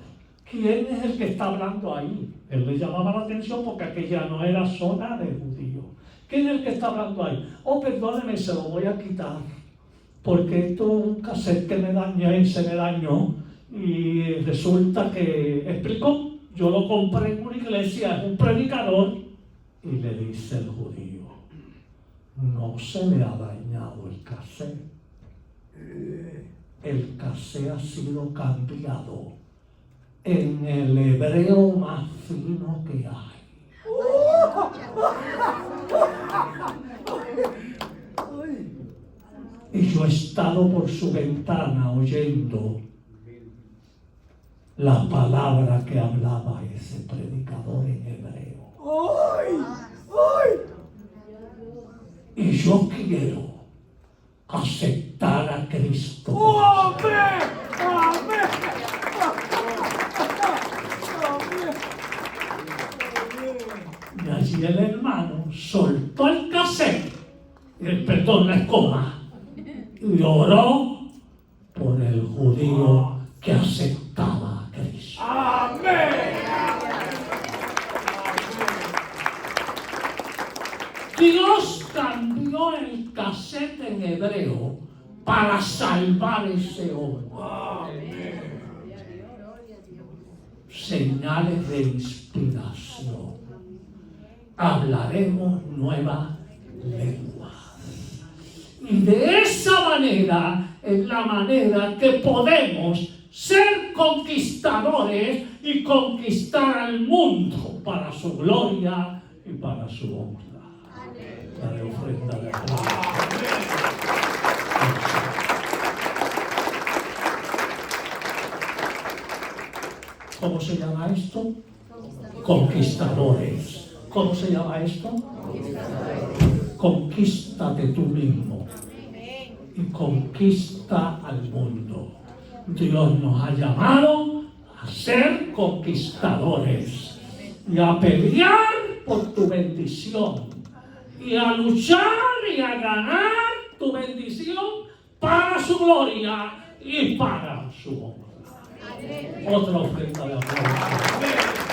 ¿quién es el que está hablando ahí? Él le llamaba la atención porque aquella no era zona de judíos. ¿Quién es el que está hablando ahí? Oh, perdóneme, se lo voy a quitar. Porque esto es un cassette que me dañé y se me dañó. Y resulta que, explicó, yo lo compré en una iglesia, es un predicador. Y le dice el judío, no se le ha dañado el cassette. El cassette ha sido cambiado en el hebreo más fino que hay. Y yo he estado por su ventana oyendo la palabra que hablaba ese predicador en hebreo. Y yo quiero aceptar a Cristo. Y allí el hermano soltó el cassette, perdón, la escoba, y oró por el judío que aceptaba a Cristo. Dios cambió el cassette en hebreo para salvar ese hombre. Señales de inspiración. Hablaremos nueva lengua. Y de esa manera es la manera que podemos ser conquistadores y conquistar al mundo para su gloria y para su honra. La ofrenda de ¿Cómo se llama esto? Conquistadores. ¿Cómo se llama esto? Conquístate tú mismo y conquista al mundo. Dios nos ha llamado a ser conquistadores y a pelear por tu bendición y a luchar y a ganar tu bendición para su gloria y para su honra. Otra ofrenda de aplauso.